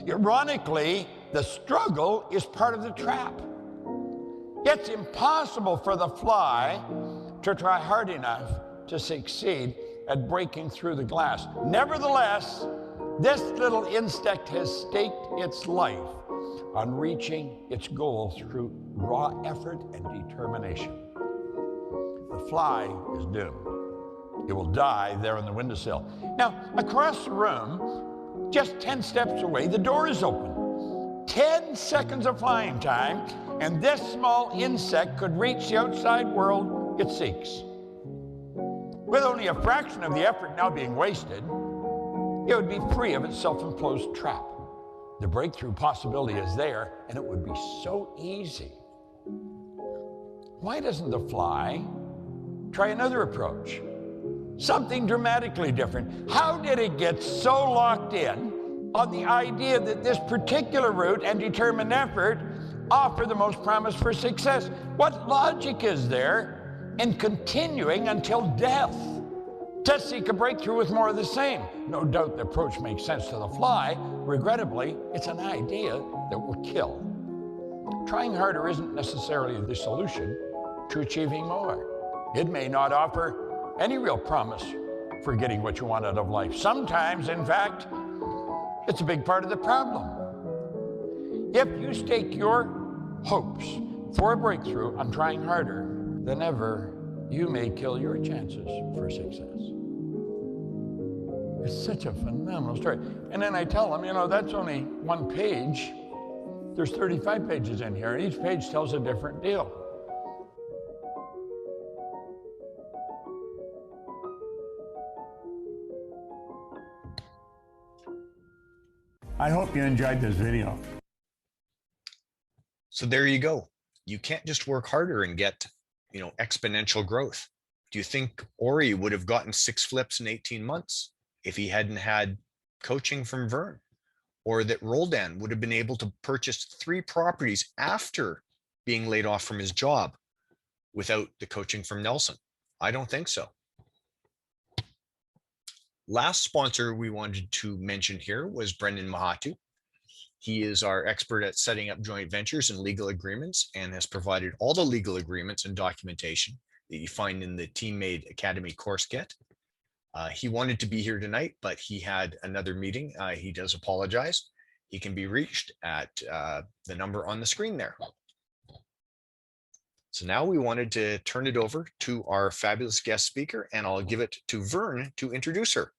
Ironically, the struggle is part of the trap. It's impossible for the fly to try hard enough to succeed at breaking through the glass. Nevertheless, this little insect has staked its life on reaching its goal through raw effort and determination. The fly is doomed. It will die there on the windowsill. Now, across the room, just 10 steps away, the door is open. 10 seconds of flying time, and this small insect could reach the outside world it seeks. With only a fraction of the effort now being wasted, it would be free of its self-imposed trap. The breakthrough possibility is there, and it would be so easy. Why doesn't the fly try another approach? Something dramatically different. How did it get so locked in on the idea that this particular route and determined effort offer the most promise for success? What logic is there in continuing until death to seek a breakthrough with more of the same? No doubt the approach makes sense to the fly. Regrettably, it's an idea that will kill. Trying harder isn't necessarily the solution to achieving more. It may not offer any real promise for getting what you want out of life. Sometimes, in fact, it's a big part of the problem. If you stake your hopes for a breakthrough on trying harder than ever, you may kill your chances for success. It's such a phenomenal story. And then I tell them, you know, that's only one page. There's 35 pages in here, and each page tells a different deal. I hope you enjoyed this video. So there you go. You can't just work harder and get, exponential growth. Do you think Ori would have gotten 6 flips in 18 months if he hadn't had coaching from Vern? Or that Roldan would have been able to purchase 3 properties after being laid off from his job without the coaching from Nelson? I don't think so. Last sponsor we wanted to mention here was Brendan Mahatu. He is our expert at setting up joint ventures and legal agreements and has provided all the legal agreements and documentation that you find in the Teammade Academy course kit. He wanted to be here tonight, but he had another meeting. He does apologize. He can be reached at the number on the screen there. So now we wanted to turn it over to our fabulous guest speaker, and I'll give it to Vern to introduce her.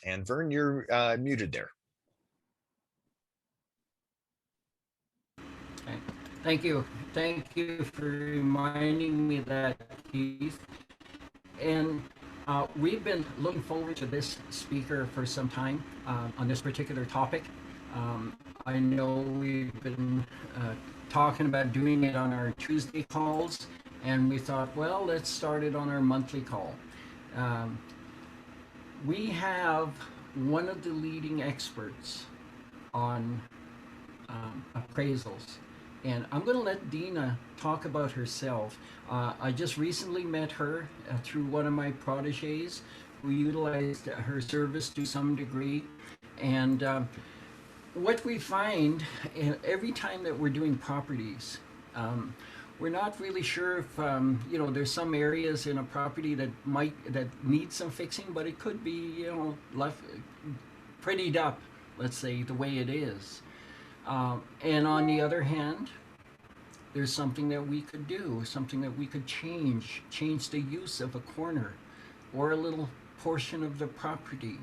And Vern, you're muted there. Okay. Thank you. Thank you for reminding me that, Keith. And we've been looking forward to this speaker for some time on this particular topic. I know we've been talking about doing it on our Tuesday calls, and we thought, well, let's start it on our monthly call. We have one of the leading experts on appraisals, and I'm going to let Dina talk about herself. I just recently met her through one of my proteges, who utilized her service to some degree. And what we find every time that we're doing properties, we're not really sure if there's some areas in a property that need some fixing, but it could be left prettied up, let's say, the way it is. And on the other hand, there's something that we could do, something that we could change the use of a corner or a little portion of the property,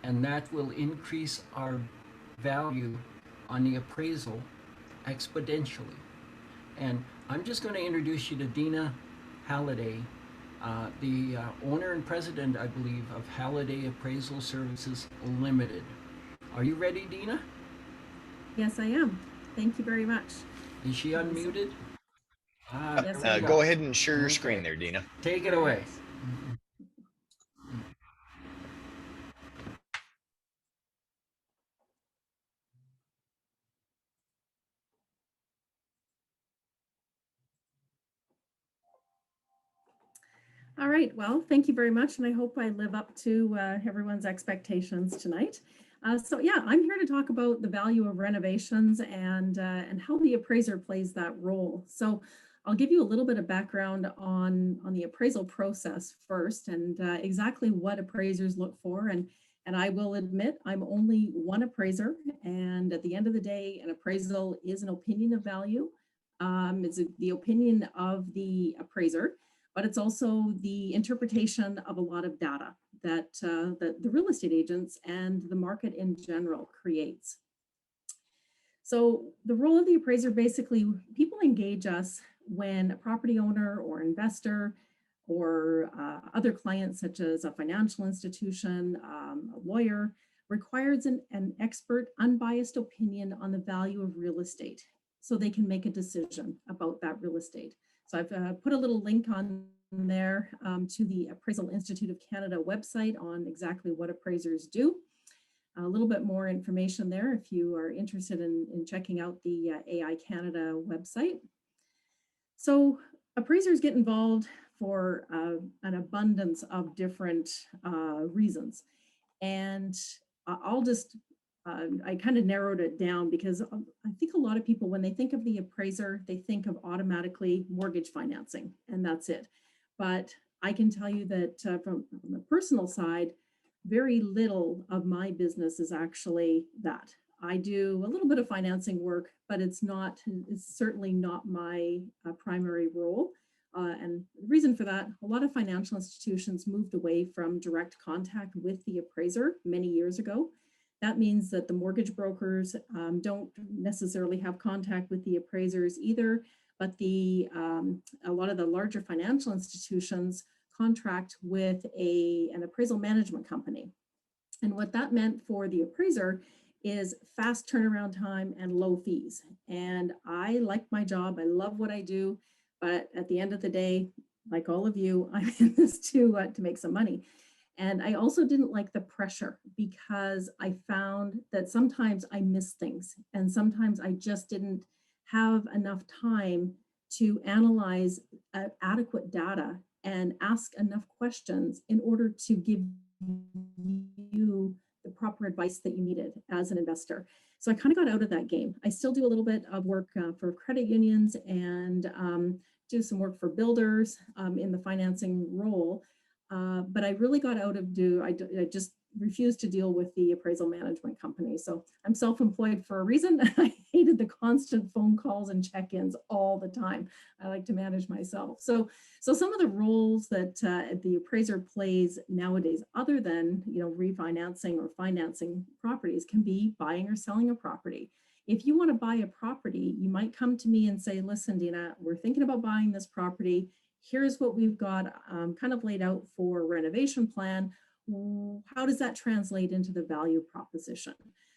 and that will increase our value on the appraisal exponentially. And I'm just going to introduce you to Dina Halliday, the owner and president, I believe, of Halliday Appraisal Services Limited. Are you ready, Dina? Yes, I am. Thank you very much. Is she unmuted? Yes, There we Go ahead and share your screen there, Dina. Take it away. All right. Well, thank you very much. And I hope I live up to everyone's expectations tonight. So yeah, I'm here to talk about the value of renovations and how the appraiser plays that role. So I'll give you a little bit of background on the appraisal process first and exactly what appraisers look for. And I will admit I'm only one appraiser. And at the end of the day, an appraisal is an opinion of value. It's the opinion of the appraiser, but it's also the interpretation of a lot of data that the real estate agents and the market in general creates. So the role of the appraiser, basically, people engage us when a property owner or investor or other clients, such as a financial institution, a lawyer, requires an expert, unbiased opinion on the value of real estate so they can make a decision about that real estate. So I've put a little link on there to the Appraisal Institute of Canada website on exactly what appraisers do. A little bit more information there if you are interested in checking out the AI Canada website. So appraisers get involved for an abundance of different reasons. And I'll just, I kind of narrowed it down because I think a lot of people, when they think of the appraiser, they think of automatically mortgage financing, and that's it. But I can tell you that from the personal side, very little of my business is actually that. I do a little bit of financing work, but it's certainly not my primary role. And the reason for that, a lot of financial institutions moved away from direct contact with the appraiser many years ago. That means that the mortgage brokers don't necessarily have contact with the appraisers either, but a lot of the larger financial institutions contract with an appraisal management company. And what that meant for the appraiser is fast turnaround time and low fees. And I like my job, I love what I do, but at the end of the day, like all of you, I'm in this to make some money. And I also didn't like the pressure because I found that sometimes I missed things and sometimes I just didn't have enough time to analyze adequate data and ask enough questions in order to give you the proper advice that you needed as an investor. So I kind of got out of that game. I still do a little bit of work for credit unions and do some work for builders in the financing role. But I really got out of I just refused to deal with the appraisal management company. So I'm self-employed for a reason. I hated the constant phone calls and check-ins all the time. I like to manage myself. So some of the roles that the appraiser plays nowadays, other than refinancing or financing properties, can be buying or selling a property. If you want to buy a property, you might come to me and say, listen, Dina, we're thinking about buying this property. Here's what we've got kind of laid out for a renovation plan. How does that translate into the value proposition?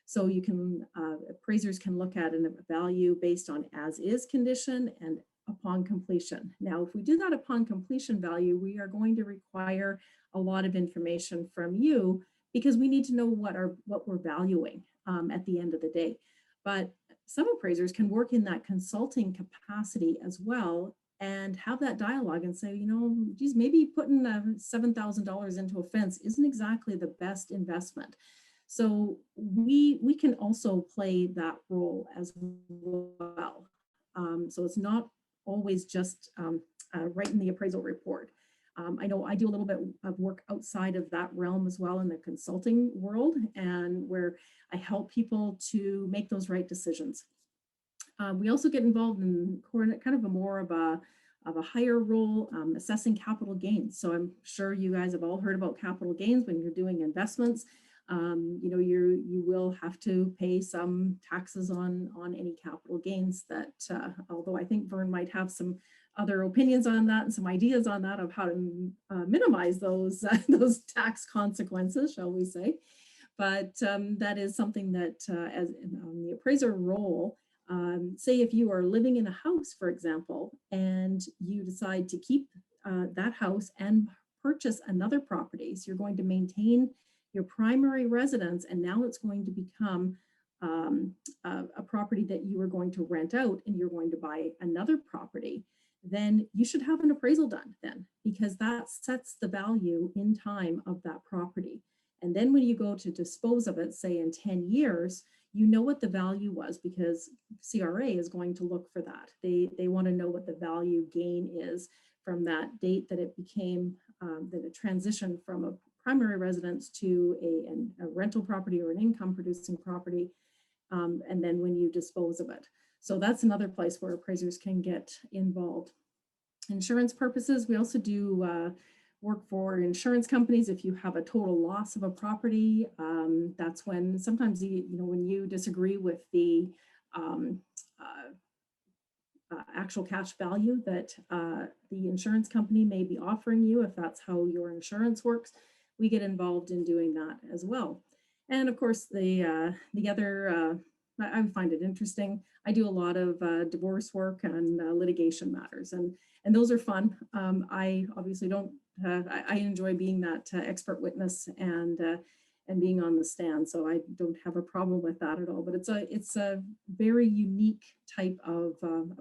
So you can, appraisers can look at a value based on as is condition and upon completion. Now, if we do that upon completion value, we are going to require a lot of information from you because we need to know what we're valuing at the end of the day. But some appraisers can work in that consulting capacity as well and have that dialogue and say, you know, geez, maybe putting $7,000 into a fence isn't exactly the best investment. So we can also play that role as well. So it's not always just writing the appraisal report. I know I do a little bit of work outside of that realm as well in the consulting world, and where I help people to make those right decisions. We also get involved in kind of a more of a higher role, assessing capital gains. So I'm sure you guys have all heard about capital gains when you're doing investments. You know, you will have to pay some taxes on any capital gains that, although I think Vern might have some other opinions on that and some ideas on that of how to minimize those those tax consequences, shall we say. But that is something that as the appraiser role, say if you are living in a house, for example, and you decide to keep that house and purchase another property, so you're going to maintain your primary residence, and now it's going to become a property that you are going to rent out, and you're going to buy another property, then you should have an appraisal done then, because that sets the value in time of that property. And then when you go to dispose of it, say in 10 years, you know what the value was, because CRA is going to look for that. They want to know what the value gain is from that date that it became, that it transitioned from a primary residence to a rental property or an income producing property, and then when you dispose of it. So that's another place where appraisers can get involved. Insurance purposes, we also do work for insurance companies. If you have a total loss of a property, that's when sometimes you know, when you disagree with the actual cash value that the insurance company may be offering you, if that's how your insurance works, we get involved in doing that as well. And of course, the other, I find it interesting. I do a lot of divorce work and litigation matters, and those are fun. I obviously don't. I enjoy being that expert witness and being on the stand, so I don't have a problem with that at all. But it's a very unique type of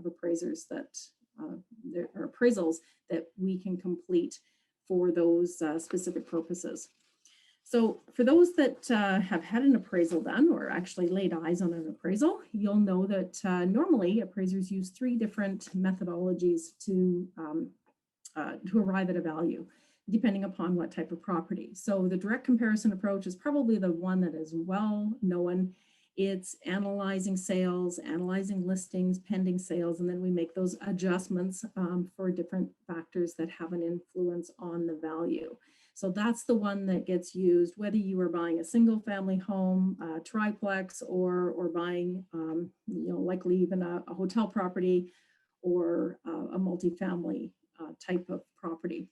appraisers that there are appraisals that we can complete for those specific purposes. So for those that have had an appraisal done or actually laid eyes on an appraisal, you'll know that normally appraisers use 3 different methodologies to arrive at a value, depending upon what type of property. So the direct comparison approach is probably the one that is well known. It's analyzing sales, analyzing listings, pending sales, and then we make those adjustments for different factors that have an influence on the value. So that's the one that gets used, whether you are buying a single family home, triplex, or buying, you know, likely even a hotel property or a multifamily type of property.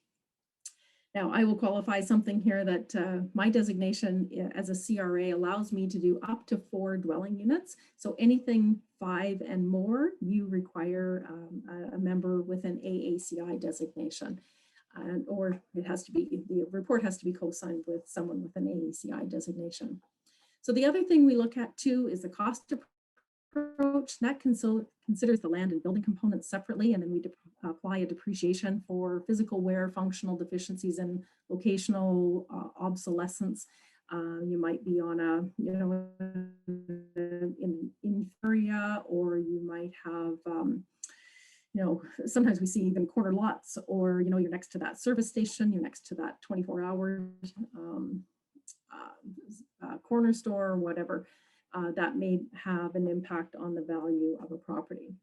Now, I will qualify something here that my designation as a CRA allows me to do up to 4 dwelling units. So anything 5 and more, you require a member with an AACI designation. Or it has to be, the report has to be co-signed with someone with an AACI designation. So the other thing we look at too is the cost approach. That considers the land and building components separately, and then we apply a depreciation for physical wear, functional deficiencies, and locational obsolescence. You might be on a, you know, in area, or you might have, you know, sometimes we see even corner lots, or, you know, you're next to that service station, you're next to that 24-hour corner store, or whatever. That may have an impact on the value of a property.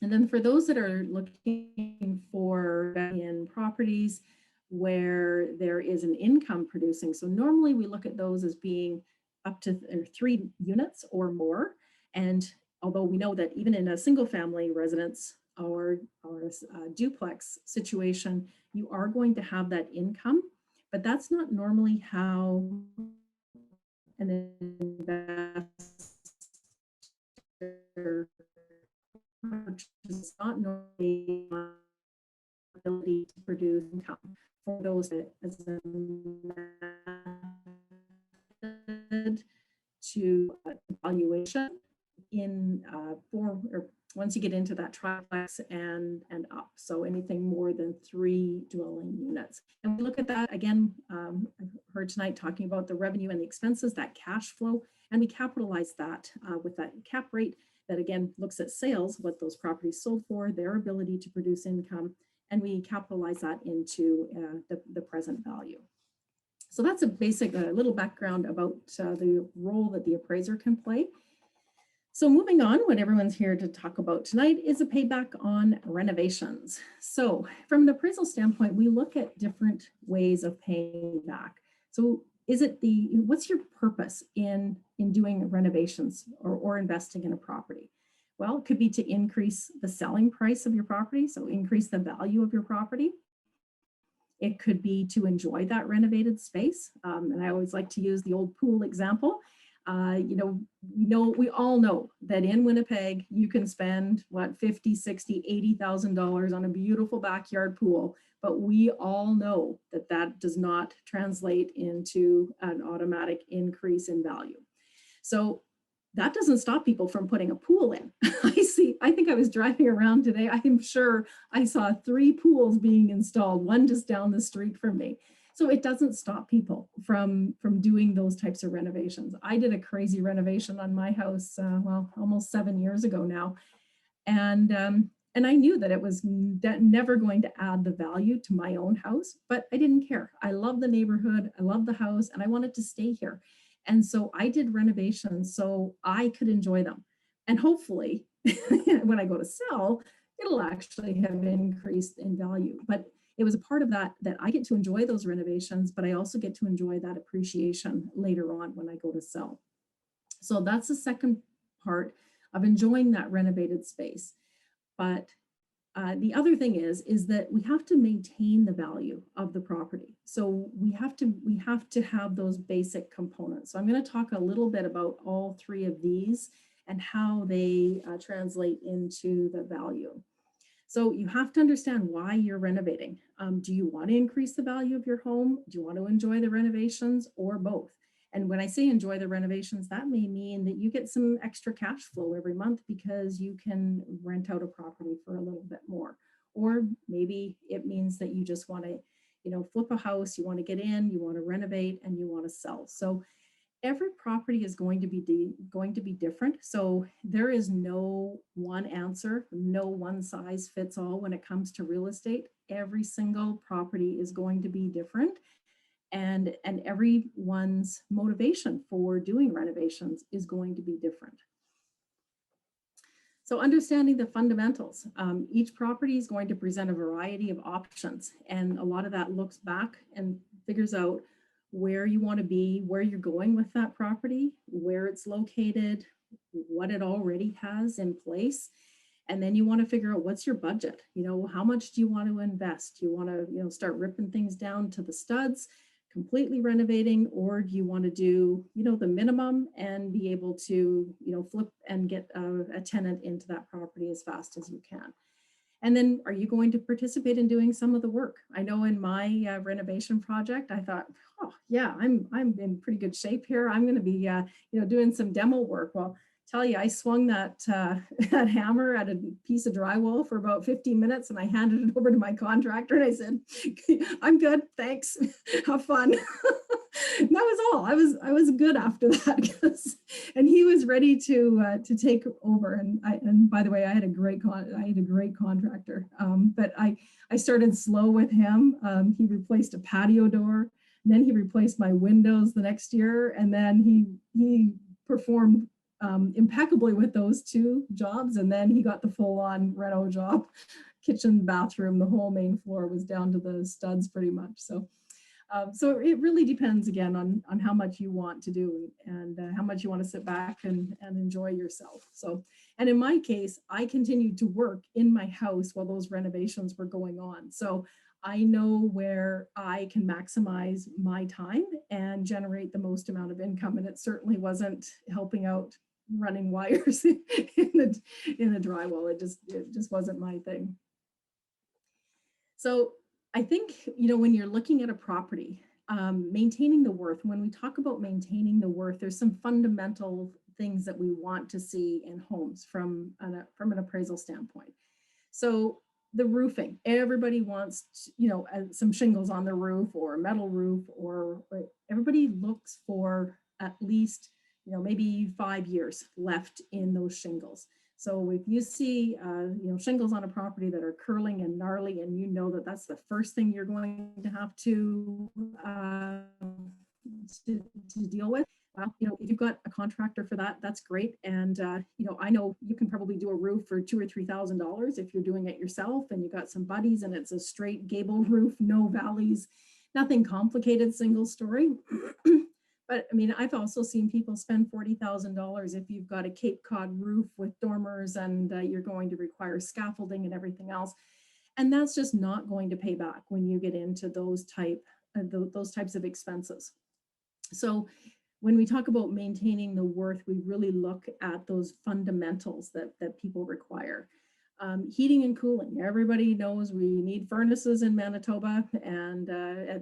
And then for those that are looking for in properties where there is an income producing, so normally we look at those as being up to 3 units or more. And although we know that even in a single family residence or a duplex situation, you are going to have that income, but that's not normally how an investor is not normally ability to produce income for those that as a method to evaluation in once you get into that triplex and up. So anything more than 3 dwelling units. And we look at that again, I've heard tonight talking about the revenue and the expenses, that cash flow, and we capitalize that with that cap rate that again looks at sales, what those properties sold for, their ability to produce income, and we capitalize that into the present value. So that's a basic little background about the role that the appraiser can play. So moving on, what everyone's here to talk about tonight is a payback on renovations. So from an appraisal standpoint, we look at different ways of paying back. So is it what's your purpose in doing renovations or investing in a property? Well, it could be to increase the selling price of your property, so increase the value of your property. It could be to enjoy that renovated space. And I always like to use the old pool example. We all know that in Winnipeg, you can spend what, $50,000, $60,000, $80,000 on a beautiful backyard pool, but we all know that that does not translate into an automatic increase in value. So that doesn't stop people from putting a pool in. I think I was driving around today. I'm sure I saw 3 pools being installed, one just down the street from me. So it doesn't stop people from doing those types of renovations. I did a crazy renovation on my house, almost 7 years ago now. And I knew that it was never going to add the value to my own house, but I didn't care. I love the neighborhood, I love the house, and I wanted to stay here. And so I did renovations so I could enjoy them. And hopefully when I go to sell, it'll actually have increased in value. But it was a part of that I get to enjoy those renovations, but I also get to enjoy that appreciation later on when I go to sell. So that's the second part of enjoying that renovated space. But the other thing is that we have to maintain the value of the property. So we have to have those basic components. So I'm going to talk a little bit about all 3 of these and how they translate into the value. So you have to understand why you're renovating. Do you want to increase the value of your home? Do you want to enjoy the renovations, or both? And when I say enjoy the renovations, that may mean that you get some extra cash flow every month because you can rent out a property for a little bit more. Or maybe it means that you just want to, flip a house, you want to get in, you want to renovate, and you want to sell. So every property is going to be different. So there is no one answer, no one size fits all when it comes to real estate. Every single property is going to be different. And everyone's motivation for doing renovations is going to be different. So understanding the fundamentals, each property is going to present a variety of options. And a lot of that looks back and figures out where you want to be, where you're going with that property, where it's located, what it already has in place. And then you want to figure out what's your budget. How much do you want to invest? Do you want to, start ripping things down to the studs, completely renovating, or do you want to do, the minimum and be able to, flip and get a tenant into that property as fast as you can? And then are you going to participate in doing some of the work? I know in my renovation project, I thought, oh yeah, I'm in pretty good shape here. I'm going to be, doing some demo work. Well, tell you, I swung that that hammer at a piece of drywall for about 15 minutes, and I handed it over to my contractor, and I said, "I'm good, thanks. Have fun." And that was all. I was good after that, and he was ready to take over. And by the way, I had a great contractor. But I started slow with him. He replaced a patio door, and then he replaced my windows the next year, and then he performed impeccably with those 2 jobs, and then he got the full-on reno job. Kitchen, bathroom, the whole main floor was down to the studs pretty much. So it really depends again on how much you want to do and how much you want to sit back and enjoy yourself. So, and in my case, I continued to work in my house while those renovations were going on. So I know where I can maximize my time and generate the most amount of income. And it certainly wasn't helping out running wires in the drywall. It just wasn't my thing. So I think, when you're looking at a property, maintaining the worth, when we talk about maintaining the worth, there's some fundamental things that we want to see in homes from an appraisal standpoint. So the roofing, everybody wants, some shingles on the roof or a metal roof, or everybody looks for at least, maybe 5 years left in those shingles. So if you see, shingles on a property that are curling and gnarly, and you know that that's the first thing you're going to have to deal with, if you've got a contractor for that, that's great. And, I know you can probably do a roof for $2,000 or $3,000 if you're doing it yourself and you got some buddies and it's a straight gable roof, no valleys, nothing complicated, single story. But I mean, I've also seen people spend $40,000 if you've got a Cape Cod roof with dormers and you're going to require scaffolding and everything else. And that's just not going to pay back when you get into those types of expenses. So when we talk about maintaining the worth, we really look at those fundamentals that people require. Heating and cooling. Everybody knows we need furnaces in Manitoba, and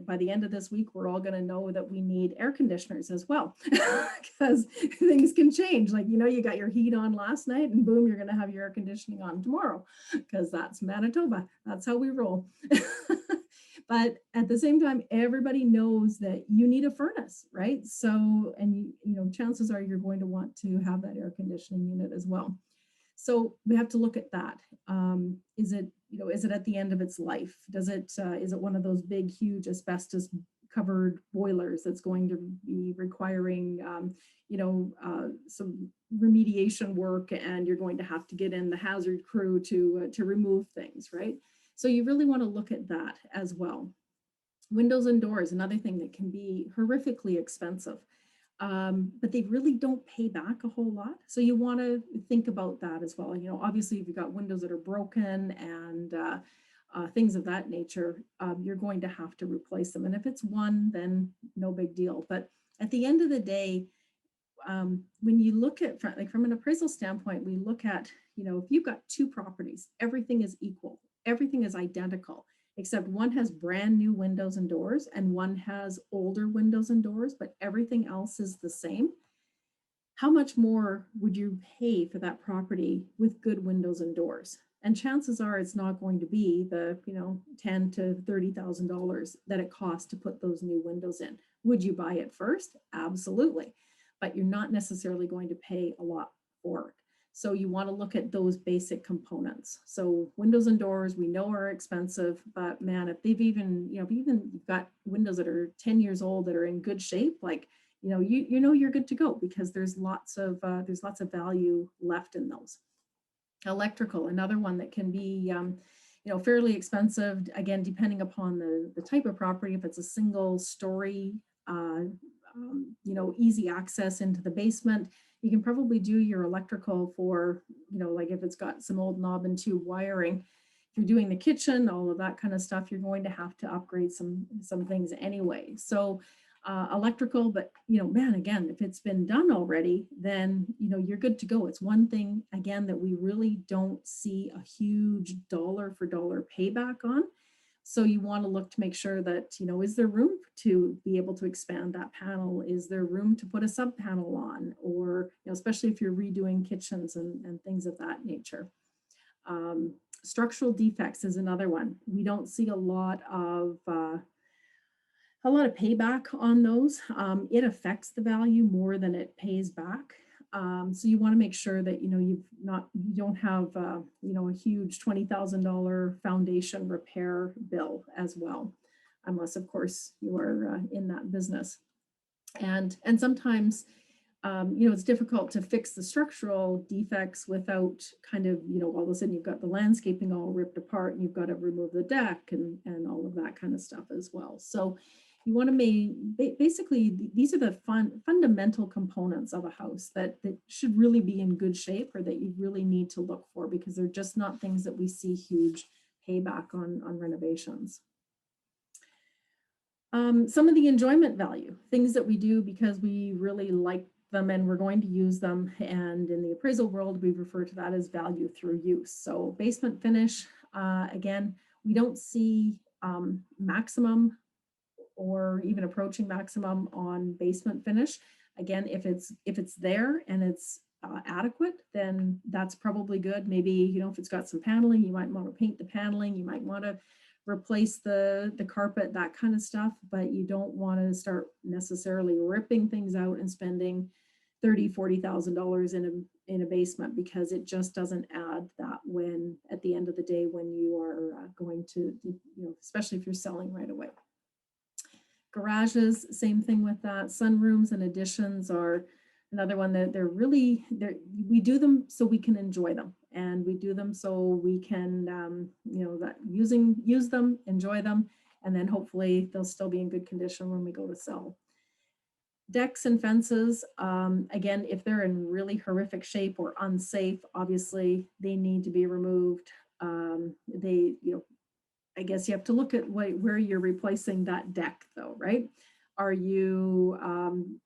by the end of this week, we're all going to know that we need air conditioners as well, because things can change. Like, you got your heat on last night, and boom, you're going to have your air conditioning on tomorrow, because that's Manitoba. That's how we roll. But at the same time, everybody knows that you need a furnace, right? So, and chances are you're going to want to have that air conditioning unit as well. So we have to look at that. Is it at the end of its life? Is it one of those big, huge asbestos covered boilers that's going to be requiring, some remediation work, and you're going to have to get in the hazard crew to remove things, right? So you really want to look at that as well. Windows and doors, another thing that can be horrifically expensive. But they really don't pay back a whole lot. So you want to think about that as well. Obviously, if you've got windows that are broken and things of that nature, you're going to have to replace them. And if it's one, then no big deal. But at the end of the day, when you look at, from an appraisal standpoint, we look at, if you've got two properties, everything is equal, everything is identical, except one has brand new windows and doors and one has older windows and doors, but everything else is the same. How much more would you pay for that property with good windows and doors? And chances are it's not going to be the, $10,000 to $30,000 that it costs to put those new windows in. Would you buy it first? Absolutely. But you're not necessarily going to pay a lot for it. So you want to look at those basic components. So windows and doors, we know are expensive, but man, if they've even, you've got windows that are 10 years old that are in good shape, like, you're good to go, because there's lots of value left in those. Electrical, another one that can be, fairly expensive, again, depending upon the type of property. If it's a single story, easy access into the basement, you can probably do your electrical for, like if it's got some old knob and tube wiring. If you're doing the kitchen, all of that kind of stuff, you're going to have to upgrade some things anyway. So electrical, but man, again, if it's been done already, then you're good to go. It's one thing, again, that we really don't see a huge dollar for dollar payback on. So you want to look to make sure that, is there room to be able to expand that panel? Is there room to put a sub panel on? Or, especially if you're redoing kitchens and things of that nature. Structural defects is another one. We don't see a lot of payback on those. It affects the value more than it pays back. So you want to make sure that you don't have a huge $20,000 foundation repair bill as well, unless of course you are in that business. And sometimes it's difficult to fix the structural defects without kind of all of a sudden you've got the landscaping all ripped apart and you've got to remove the deck and all of that kind of stuff as well. So you want to basically, these are the fundamental components of a house that should really be in good shape, or that you really need to look for, because they're just not things that we see huge payback on renovations. Some of the enjoyment value, things that we do because we really like them and we're going to use them. And in the appraisal world, we refer to that as value through use. So basement finish, again, we don't see maximum or even approaching maximum on basement finish. Again, if it's there and it's adequate, then that's probably good. Maybe, you know, if it's got some paneling, you might want to paint the paneling, you might want to replace the carpet, that kind of stuff, but you don't want to start necessarily ripping things out and spending $30,000-$40,000 in a basement, because it just doesn't add that when at the end of the day when you are going to, you know, especially if you're selling right away. Garages, same thing with that. Sunrooms and additions are another one that we do them so we can enjoy them, and we do them so we can you know, that use them, enjoy them, and then hopefully they'll still be in good condition when we go to sell. Decks and fences, again, if they're in really horrific shape or unsafe, obviously they need to be removed. You know, I guess you have to look at where you're replacing that deck though, right? Are you,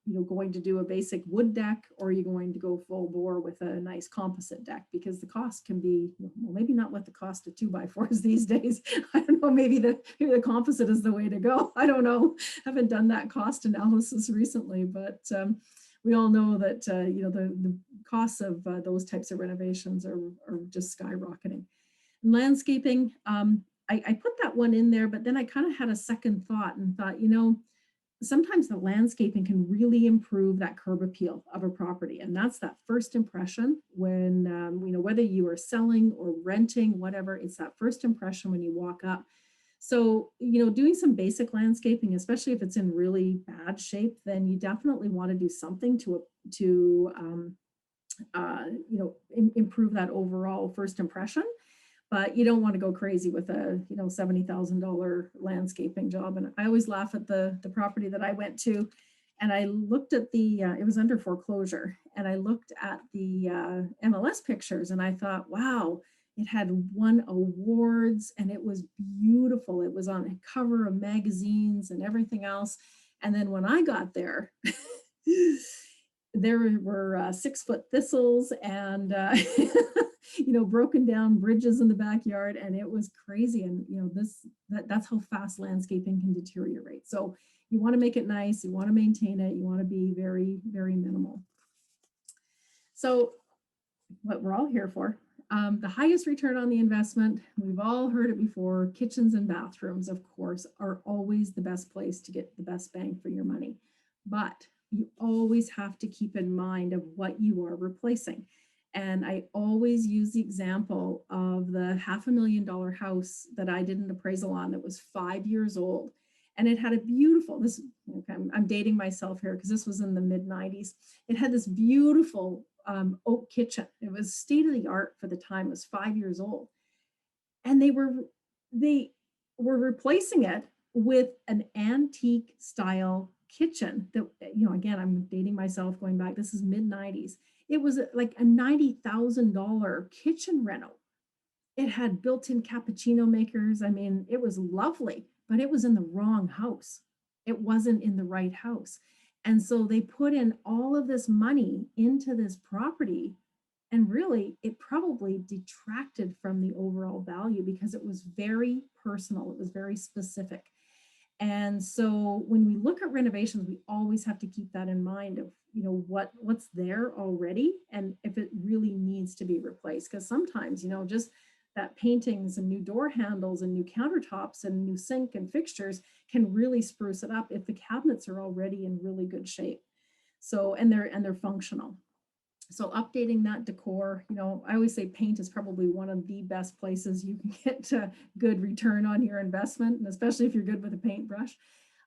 you know, going to do a basic wood deck, or are you going to go full bore with a nice composite deck? Because the cost can be, well, maybe not what the cost of 2x4s these days. I don't know, maybe the composite is the way to go. I don't know. Haven't done that cost analysis recently, but we all know that, you know, the costs of those types of renovations are just skyrocketing. And landscaping, I put that one in there, but then I kind of had a second thought and thought, you know, sometimes the landscaping can really improve that curb appeal of a property. And that's that first impression when, you know, whether you are selling or renting, whatever, it's that first impression when you walk up. So, you know, doing some basic landscaping, especially if it's in really bad shape, then you definitely want to do something to you know, improve that overall first impression. But you don't want to go crazy with a, you know, $70,000 landscaping job. And I always laugh at the property that I went to, and I looked at the, it was under foreclosure, and I looked at the MLS pictures, and I thought, wow, it had won awards and it was beautiful. It was on a cover of magazines and everything else. And then when I got there, there were 6-foot thistles and you know, broken down bridges in the backyard, and it was crazy. And you know, that's how fast landscaping can deteriorate. So you want to make it nice, you want to maintain it, you want to be very, very minimal. So what we're all here for, the highest return on the investment, we've all heard it before, kitchens and bathrooms, of course, are always the best place to get the best bang for your money. But you always have to keep in mind of what you are replacing. And I always use the example of the $500,000 house that I did an appraisal on that was 5 years old. And it had a beautiful, okay, I'm dating myself here because this was in the mid-90s. It had this beautiful oak kitchen. It was state of the art for the time. It was 5 years old. And they were replacing it with an antique style kitchen that, you know, again, I'm dating myself going back, this is mid-90s. It was like a $90,000 kitchen reno. It had built-in cappuccino makers. I mean, it was lovely, but it was in the wrong house. It wasn't in the right house. And so they put in all of this money into this property, and really it probably detracted from the overall value because it was very personal. It was very specific. And so when we look at renovations, we always have to keep that in mind of, you know, what's there already and if it really needs to be replaced. Because sometimes, you know, just that paintings and new door handles and new countertops and new sink and fixtures can really spruce it up if the cabinets are already in really good shape. So, and they're functional. So updating that decor, you know, I always say paint is probably one of the best places you can get a good return on your investment, and especially if you're good with a paintbrush,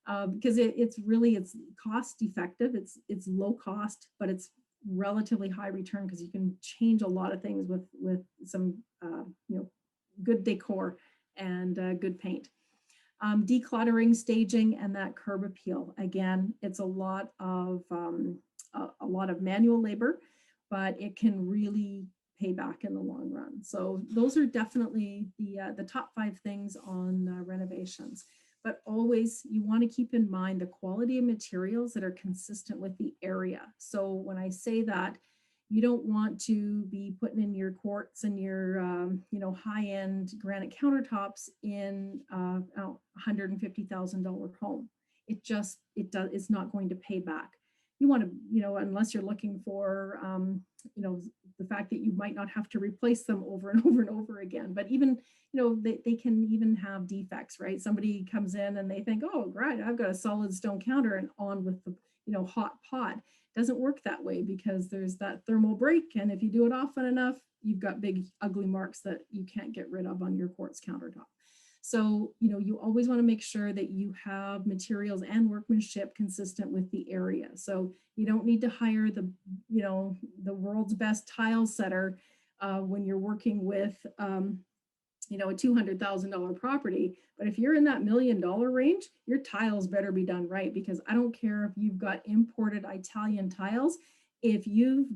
because it's cost effective, it's low cost, but it's relatively high return because you can change a lot of things with some you know, good decor and good paint. Decluttering, staging, and that curb appeal. Again, it's a lot of manual labor, but it can really pay back in the long run. So those are definitely the top 5 things on renovations. But always you want to keep in mind the quality of materials that are consistent with the area. So when I say that, you don't want to be putting in your quartz and your you know, high-end granite countertops in a $150,000 home. it's not going to pay back. You want to, unless you're looking for, the fact that you might not have to replace them over and over and over again. But even, they can even have defects, right? Somebody comes in and they think, oh, great, I've got a solid stone counter and on with the, hot pot. Doesn't work that way because there's that thermal break. And if you do it often enough, you've got big, ugly marks that you can't get rid of on your quartz countertop. So, you always want to make sure that you have materials and workmanship consistent with the area. So you don't need to hire the world's best tile setter when you're working with, a $200,000 property. But if you're in that $1 million range, your tiles better be done right, because I don't care if you've got imported Italian tiles. If you've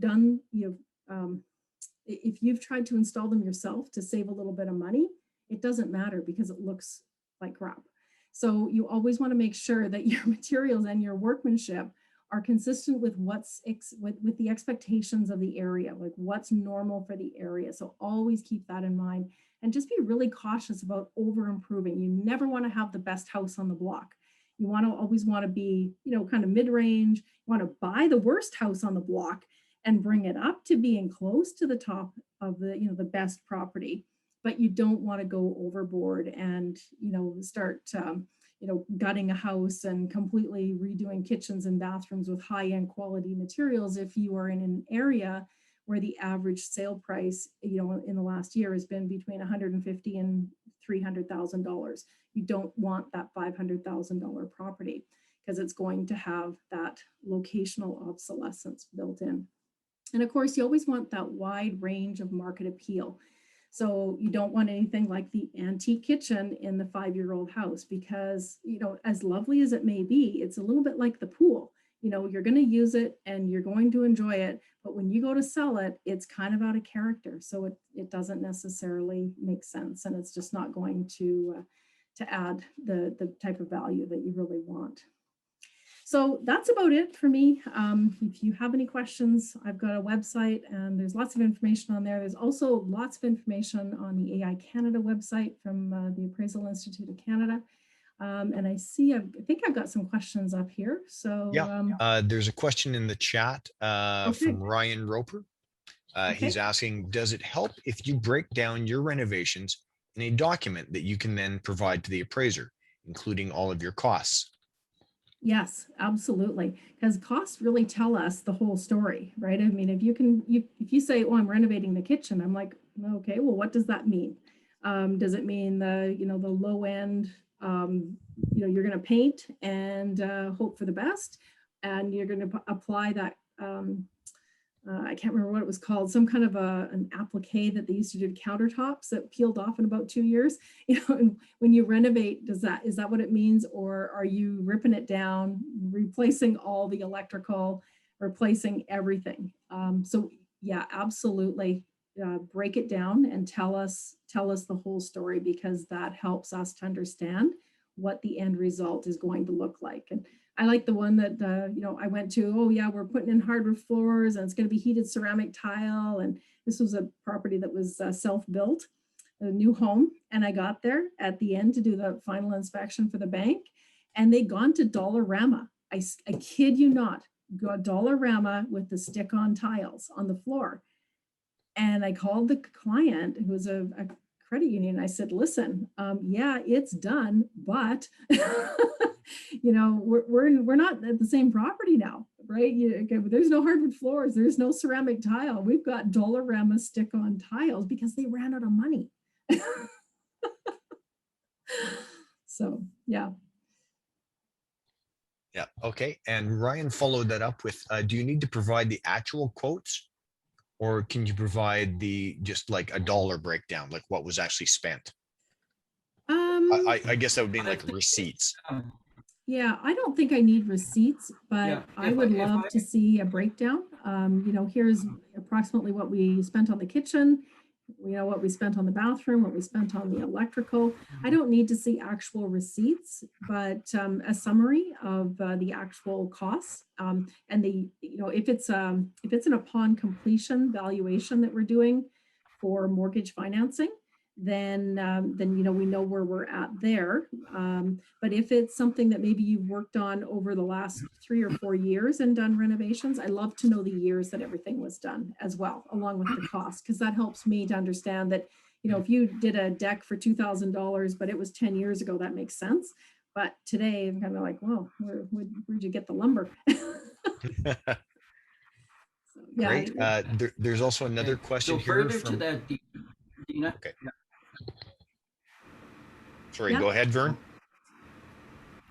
tried to install them yourself to save a little bit of money, it doesn't matter because it looks like crap. So you always want to make sure that your materials and your workmanship are consistent with with the expectations of the area, like what's normal for the area. So always keep that in mind and just be really cautious about over improving. You never want to have the best house on the block. You always want to be, kind of mid-range. You want to buy the worst house on the block and bring it up to being close to the top of the, the best property. But you don't want to go overboard and, start, gutting a house and completely redoing kitchens and bathrooms with high-end quality materials if you are in an area where the average sale price, in the last year has been between $150,000 and $300,000. You don't want that $500,000 property because it's going to have that locational obsolescence built in. And of course, you always want that wide range of market appeal. So you don't want anything like the antique kitchen in the 5-year-old house because, as lovely as it may be, it's a little bit like the pool. You're going to use it and you're going to enjoy it. But when you go to sell it, it's kind of out of character. So it doesn't necessarily make sense. And it's just not going to add the type of value that you really want. So that's about it for me. If you have any questions, I've got a website and there's lots of information on there. There's also lots of information on the AI Canada website from the Appraisal Institute of Canada. And I think I've got some questions up here. So there's a question in the chat from Ryan Roper. He's asking, does it help if you break down your renovations in a document that you can then provide to the appraiser, including all of your costs? Yes, absolutely. Because costs really tell us the whole story, right? I mean, if you say, oh, I'm renovating the kitchen, I'm like, okay, well, what does that mean? Does it mean the low end, you're going to paint and hope for the best, and you're going to apply that, I can't remember what it was called, some kind of an applique that they used to do to countertops that peeled off in about 2 years. And when you renovate, is that what it means? Or are you ripping it down, replacing all the electrical, replacing everything? So yeah, absolutely. Break it down and tell us the whole story, because that helps us to understand what the end result is going to look like. And I like the one that, I went to, oh yeah, we're putting in hardwood floors and it's going to be heated ceramic tile. And this was a property that was self-built, a new home. And I got there at the end to do the final inspection for the bank, and they'd gone to Dollarama. I kid you not, got Dollarama with the stick-on tiles on the floor. And I called the client, who was a credit union. I said, listen, yeah, it's done, but we're not at the same property now, right? There's no hardwood floors, there's no ceramic tile. We've got Dollarama stick-on tiles because they ran out of money. So, yeah. Yeah. Okay. And Ryan followed that up with, do you need to provide the actual quotes, or can you provide just like a dollar breakdown, like what was actually spent? I guess that would be like receipts. Yeah, I don't think I need receipts, but I would love to see a breakdown. Here's approximately what we spent on the kitchen, what we spent on the bathroom, what we spent on the electrical. I don't need to see actual receipts, but a summary of the actual costs. And if it's an upon completion valuation that we're doing for mortgage financing, then we know where we're at there. But if it's something that maybe you've worked on over the last 3 or 4 years and done renovations, I love to know the years that everything was done as well, along with the cost, because that helps me to understand that, if you did a deck for $2,000, but it was 10 years ago, that makes sense. But today I'm kind of like, well, where'd you get the lumber? So, yeah. Great. There's also another question So here further to from. that, Dina. Okay. Yeah. Sorry, Yeah. go ahead, Vern.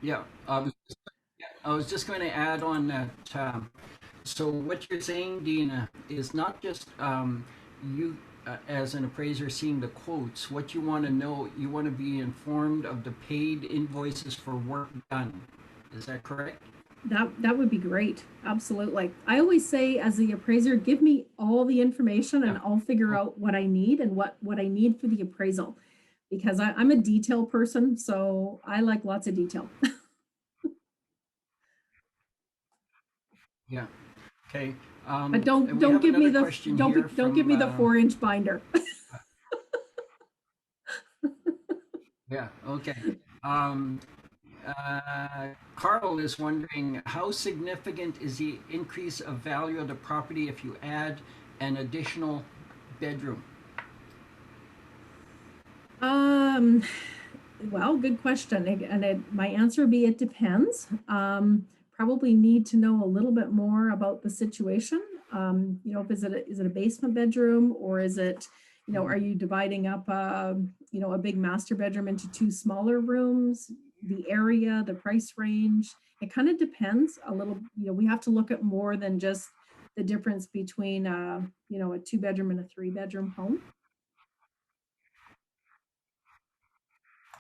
Yeah, I was just going to add on that. So what you're saying, Dina, is not just you as an appraiser seeing the quotes. What you want to know, you want to be informed of the paid invoices for work done. Is that correct? That would be great. Absolutely. I always say, as the appraiser, give me all the information and I'll figure out what I need and what I need for the appraisal, because I'm a detail person, so I like lots of detail. Yeah. Okay. But don't give me the 4-inch binder. Yeah. Okay. Carl is wondering, how significant is the increase of value of the property if you add an additional bedroom? Well, good question. And my answer would be, it depends. Probably need to know a little bit more about the situation. Is it a basement bedroom, or is it, are you dividing up a big master bedroom into 2 smaller rooms? The area, the price range, it kind of depends a little. We have to look at more than just the difference between a 2-bedroom and a 3-bedroom home.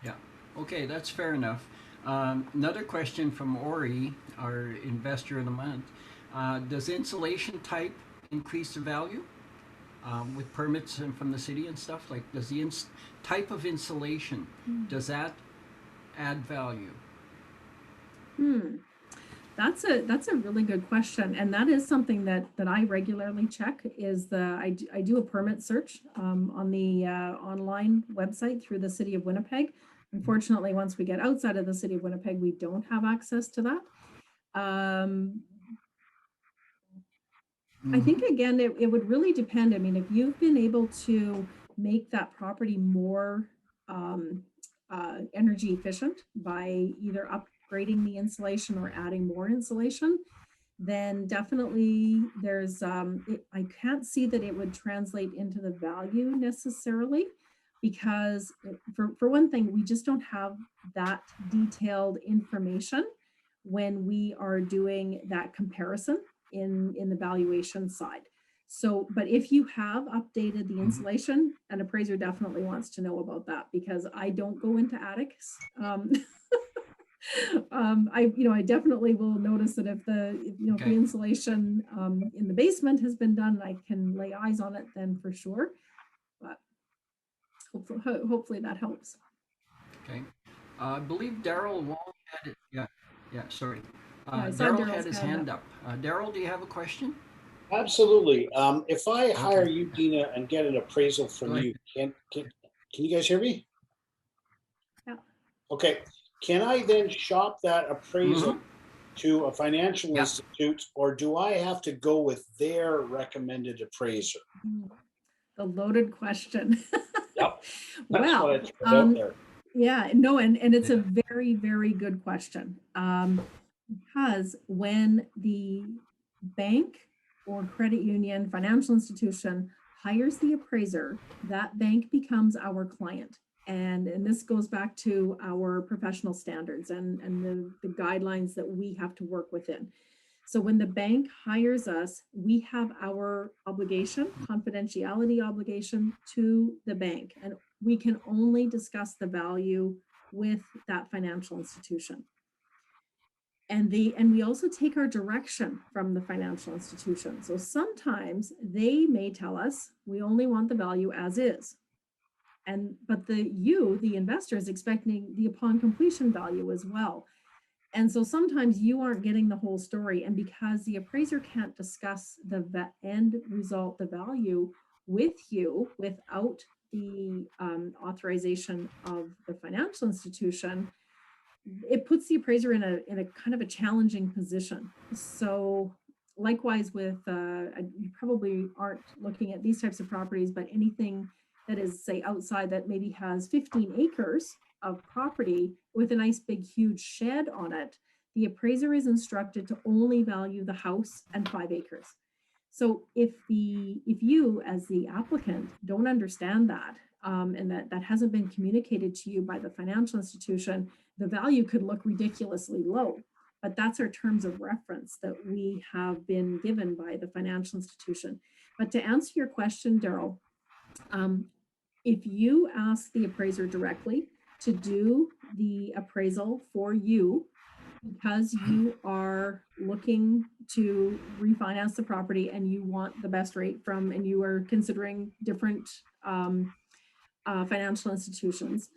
Yeah. Okay, that's fair enough. Another question from Ori, our investor of the month. Does insulation type increase the value with permits and from the city and stuff? Like, does the type of insulation, does that add value? That's a really good question, and that is something that I regularly check. Is I do a permit search on the online website through the City of Winnipeg. Unfortunately, once we get outside of the City of Winnipeg, we don't have access to that. I think, again, it would really depend. I mean, if you've been able to make that property more energy efficient by either upgrading the insulation or adding more insulation, then definitely there's, I can't see that it would translate into the value necessarily, because for one thing, we just don't have that detailed information when we are doing that comparison in the valuation side. So, but if you have updated the insulation, an appraiser definitely wants to know about that, because I don't go into attics. I definitely will notice that if the insulation in the basement has been done, I can lay eyes on it then for sure. But hopefully that helps. Okay. I believe Daryl Wall had it. Yeah, sorry. Daryl had his hand up. Daryl, do you have a question? Absolutely. If I hire you, Dina, and get an appraisal from you, can you guys hear me? Yeah. Okay. Can I then shop that appraisal to a financial institute, or do I have to go with their recommended appraiser? The loaded question. Yep. Well, out there. Yeah, no, and it's a very, very good question. Because when the bank or credit union, financial institution hires the appraiser, that bank becomes our client. And this goes back to our professional standards and the guidelines that we have to work within. So when the bank hires us, we have our obligation, confidentiality obligation to the bank, and we can only discuss the value with that financial institution. And we also take our direction from the financial institution. So sometimes they may tell us we only want the value as is. But the investor is expecting the upon completion value as well. And so sometimes you aren't getting the whole story. And because the appraiser can't discuss the end result, the value with you without the authorization of the financial institution, it puts the appraiser in a kind of a challenging position. So likewise with, you probably aren't looking at these types of properties, but anything that is, say, outside that maybe has 15 acres of property with a nice big huge shed on it, the appraiser is instructed to only value the house and 5 acres. So if you as the applicant don't understand that, and that hasn't been communicated to you by the financial institution, the value could look ridiculously low. But that's our terms of reference that we have been given by the financial institution. But to answer your question, Daryl, if you ask the appraiser directly to do the appraisal for you, because you are looking to refinance the property and you want the best rate from, and you are considering different financial institutions,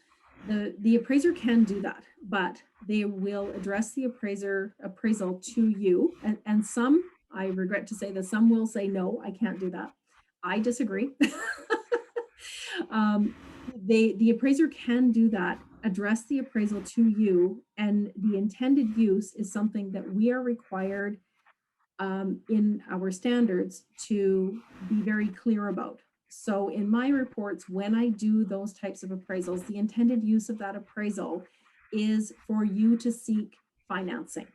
the appraiser can do that, but they will address the appraisal to you. And some, I regret to say that some will say, no, I can't do that. I disagree. The appraiser can do that, address the appraisal to you, and the intended use is something that we are required in our standards to be very clear about. So in my reports, when I do those types of appraisals, the intended use of that appraisal is for you to seek financing.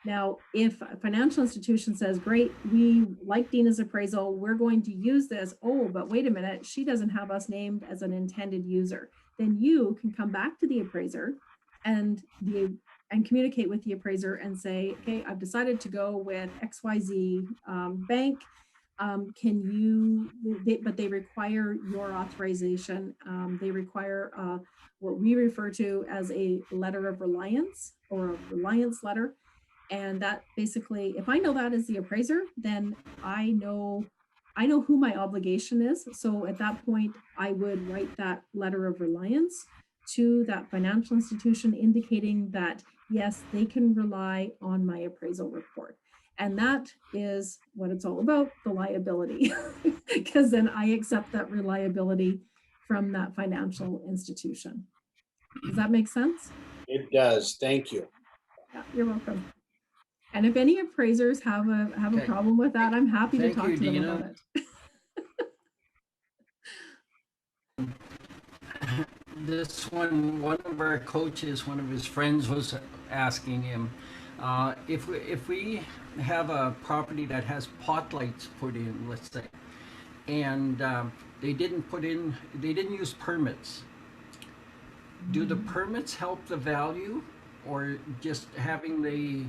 Now, if a financial institution says, great, we like Dina's appraisal, we're going to use this, oh, but wait a minute, she doesn't have us named as an intended user, then you can come back to the appraiser and communicate with the appraiser and say, okay, I've decided to go with XYZ bank. Can you, but they require your authorization. They require what we refer to as a letter of reliance or a reliance letter. And that basically, if I know that as the appraiser, then I know who my obligation is. So at that point, I would write that letter of reliance to that financial institution indicating that, yes, they can rely on my appraisal report. And that is what it's all about, the liability, because then I accept that reliability from that financial institution. Does that make sense? It does. Thank you. Yeah, you're welcome. And if any appraisers have a problem with that, I'm happy to talk to them about it. This one of our coaches, one of his friends was asking him, if we have a property that has pot lights put in, let's say, and they didn't use permits, do the permits help the value, or just having the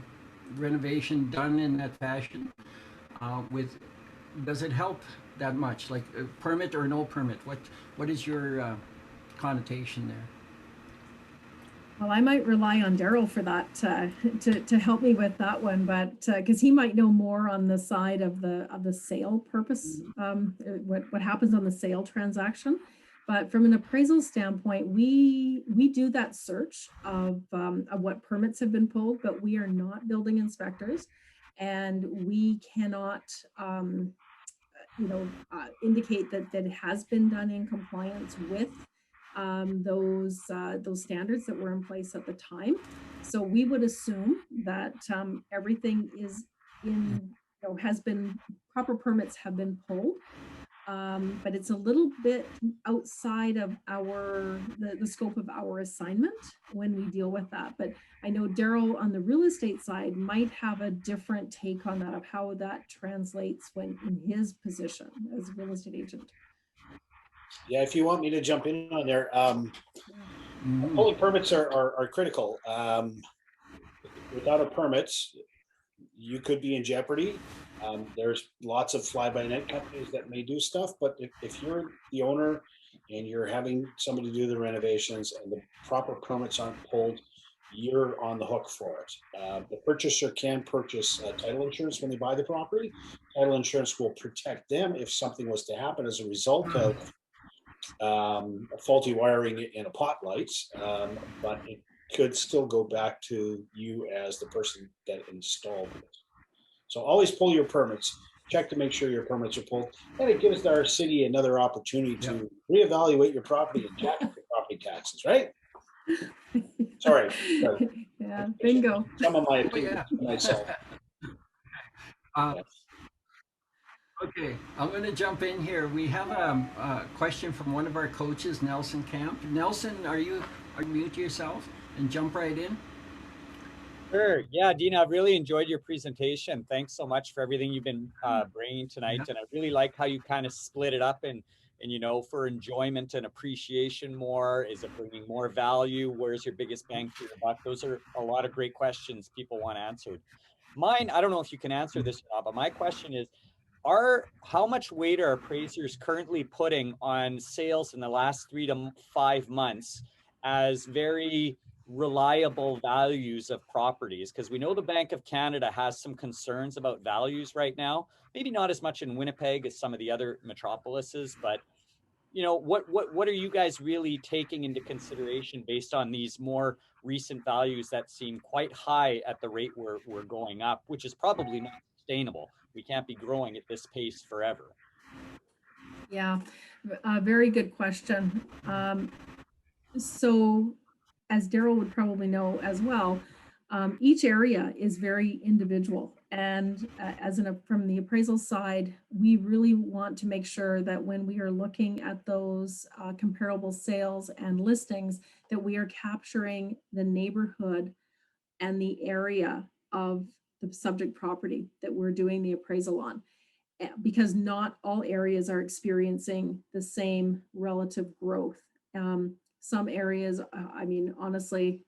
renovation done in that fashion does it help that much, like permit or no permit? What is your connotation there? Well, I might rely on Daryl for that to help me with that one, but because he might know more on the side of the sale purpose, what happens on the sale transaction. But from an appraisal standpoint, we do that search of what permits have been pulled, but we are not building inspectors, and we cannot indicate that it has been done in compliance with those standards that were in place at the time. So we would assume that everything is has been, proper permits have been pulled. But it's a little bit outside of the scope of our assignment when we deal with that. But I know Daryl on the real estate side might have a different take on that, of how that translates when in his position as a real estate agent. Yeah, if you want me to jump in on there, pulling permits are critical. Without a permit, you could be in jeopardy. There's lots of fly-by-night companies that may do stuff, but if you're the owner and you're having somebody do the renovations and the proper permits aren't pulled, you're on the hook for it. The purchaser can purchase title insurance when they buy the property. Title insurance will protect them if something was to happen as a result of faulty wiring in a pot lights, but it could still go back to you as the person that installed it. So always pull your permits. check to make sure your permits are pulled. And it gives our city another opportunity to reevaluate your property and jack up your property taxes, right? Sorry. Yeah, bingo. Some of my Oh, opinions yeah. for myself. Uh, Okay, I'm going to jump in here. We have a question from one of our coaches, Nelson Camp. Nelson, are you mute yourself and jump right in? Sure. Yeah, Dina, I've really enjoyed your presentation. Thanks so much for everything you've been bringing tonight. And I really like how you kind of split it up and you know, for enjoyment and appreciation more. Is it bringing more value? Where's your biggest bang for your buck? Those are a lot of great questions people want answered. Mine, I don't know if you can answer this or not, but my question is, how much weight are appraisers currently putting on sales in the last 3 to 5 months as very reliable values of properties? Because we know the Bank of Canada has some concerns about values right now. Maybe not as much in Winnipeg as some of the other metropolises, but you know, what are you guys really taking into consideration based on these more recent values that seem quite high at the rate we're going up, which is probably not sustainable? We can't be growing at this pace forever. Yeah, a very good question. So as Daryl would probably know as well, each area is very individual. And from the appraisal side, we really want to make sure that when we are looking at those comparable sales and listings, that we are capturing the neighborhood and the area of the subject property that we're doing the appraisal on. Because not all areas are experiencing the same relative growth. Some areas, I mean, honestly,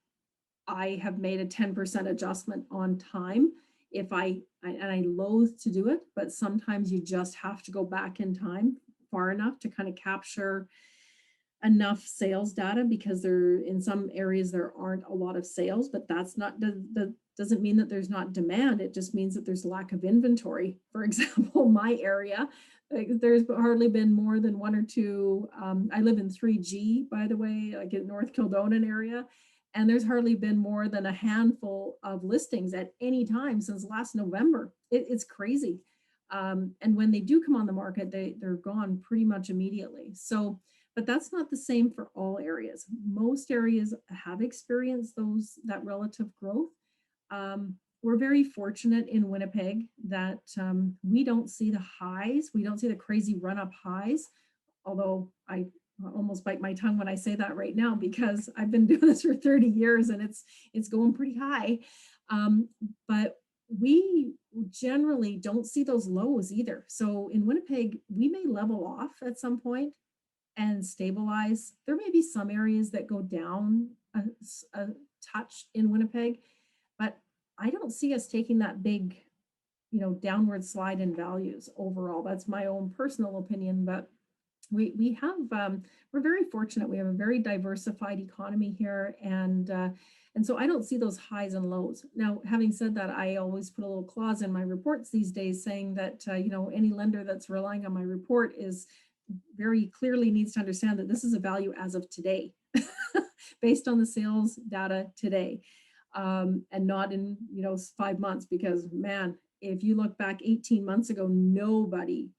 I have made a 10% adjustment on time and I loathe to do it, but sometimes you just have to go back in time far enough to kind of capture enough sales data, because in some areas there aren't a lot of sales, but that's not doesn't mean that there's not demand. It just means that there's lack of inventory. For example, my area, there's hardly been more than one or two. I live in 3G, by the way, like in North Kildonan area, and there's hardly been more than a handful of listings at any time since last November. It's crazy. And when they do come on the market, they're gone pretty much immediately. So, but that's not the same for all areas. Most areas have experienced that relative growth. We're very fortunate in Winnipeg that we don't see the highs. We don't see the crazy run-up highs, although I almost bite my tongue when I say that right now, because I've been doing this for 30 years and it's going pretty high. But we generally don't see those lows either. So in Winnipeg, we may level off at some point and stabilize. There may be some areas that go down a touch in Winnipeg, but I don't see us taking that big, downward slide in values overall. That's my own personal opinion, but we have we're very fortunate. We have a very diversified economy here, and so I don't see those highs and lows. Now, having said that, I always put a little clause in my reports these days saying that any lender that's relying on my report is very clearly needs to understand that this is a value as of today, based on the sales data today, and not in 5 months. Because man, if you look back 18 months ago, nobody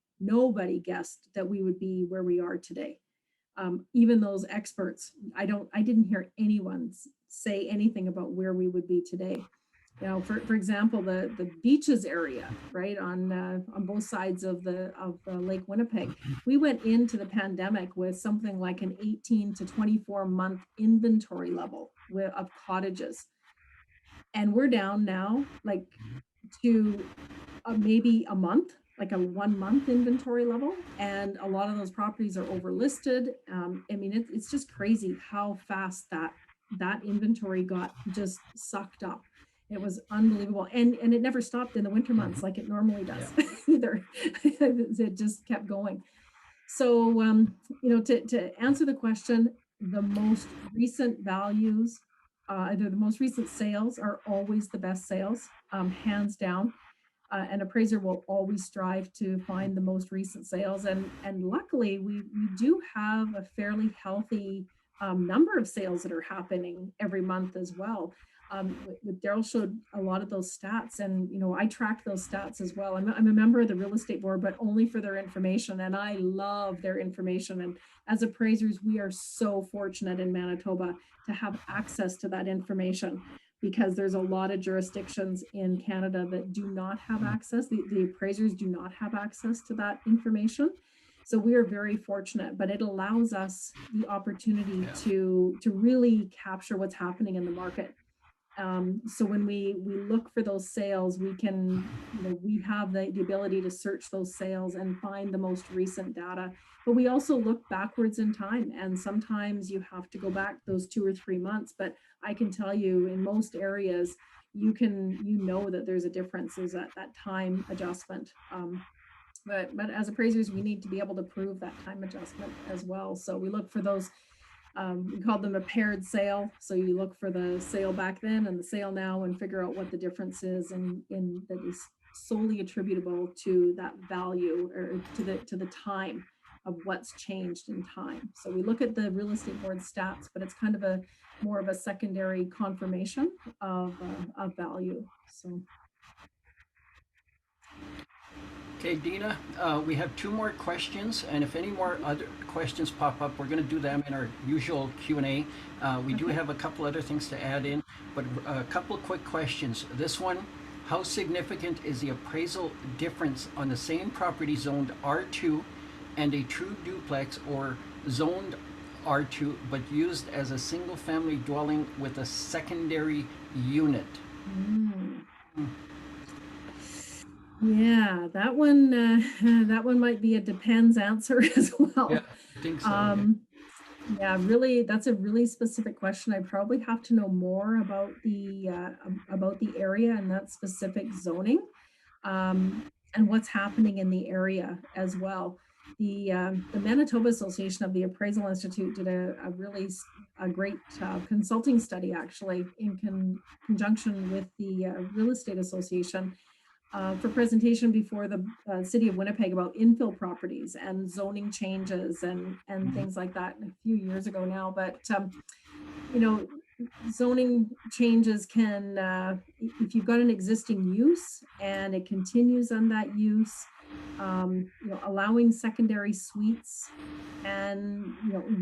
guessed that we would be where we are today. Even those experts, I didn't hear anyone say anything about where we would be today. For example, the beaches area, right, on both sides of Lake Winnipeg, we went into the pandemic with something like an 18 to 24 month inventory level of cottages, and we're down now like to maybe a month, like a 1 month inventory level, and a lot of those properties are overlisted. I mean, it's just crazy how fast that inventory got just sucked up. It was unbelievable, and it never stopped in the winter months like it normally does either. It just kept going. So to answer the question, the most recent values, the most recent sales are always the best sales, hands down. An appraiser will always strive to find the most recent sales, and luckily we do have a fairly healthy number of sales that are happening every month as well. Daryl showed a lot of those stats, and I track those stats as well. I'm a member of the real estate board, but only for their information, and I love their information. And as appraisers, we are so fortunate in Manitoba to have access to that information, because there's a lot of jurisdictions in Canada that do not have access. The appraisers do not have access to that information. So we are very fortunate, but it allows us the opportunity to really capture what's happening in the market. So when we look for those sales, we can, we have the ability to search those sales and find the most recent data. But we also look backwards in time, and sometimes you have to go back those 2 or 3 months. But I can tell you, in most areas, that there's a difference. There's that time adjustment. But as appraisers, we need to be able to prove that time adjustment as well. So we look for those. We call them a paired sale. So you look for the sale back then and the sale now, and figure out what the difference is, and that is solely attributable to that value, or to the time of what's changed in time. So we look at the real estate board stats, but it's kind of more of a secondary confirmation of value. So. Okay, Dina, we have 2 more questions, and if any more other questions pop up, we're going to do them in our usual Q&A. We do have a couple other things to add in, but a couple of quick questions. This one, how significant is the appraisal difference on the same property zoned R2 and a true duplex, or zoned R2 but used as a single family dwelling with a secondary unit? Yeah, that one might be a depends answer as well. Yeah, I think so. Yeah, really, that's a really specific question. I probably have to know more about the area and that specific zoning, and what's happening in the area as well. The Manitoba Association of the Appraisal Institute did a great consulting study, actually, in conjunction with the Real Estate Association, for presentation before the city of Winnipeg about infill properties and zoning changes and things like that a few years ago now. But zoning changes can, if you've got an existing use and it continues on that use, allowing secondary suites, and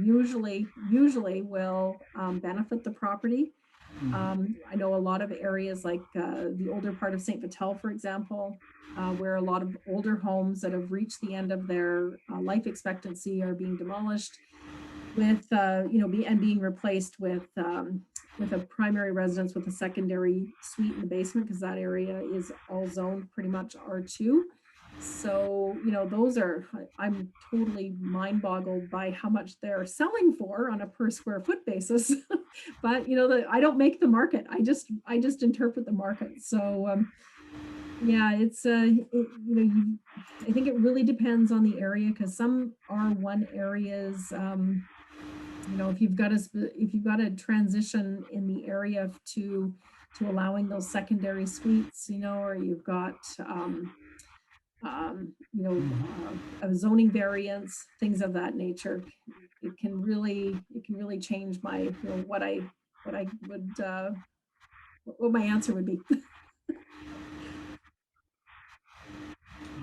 usually will benefit the property. I know a lot of areas like the older part of St. Vital, for example, where a lot of older homes that have reached the end of their life expectancy are being demolished, with and being replaced with a primary residence with a secondary suite in the basement, because that area is all zoned pretty much R2. So, those are, I'm totally mind boggled by how much they're selling for on a per square foot basis. But, I don't make the market. I just interpret the market. So, yeah, it's, I think it really depends on the area, because some R1 areas, if you've got a transition in the area to allowing those secondary suites, or you've got, a zoning variance, things of that nature, it can really change my, what my answer would be.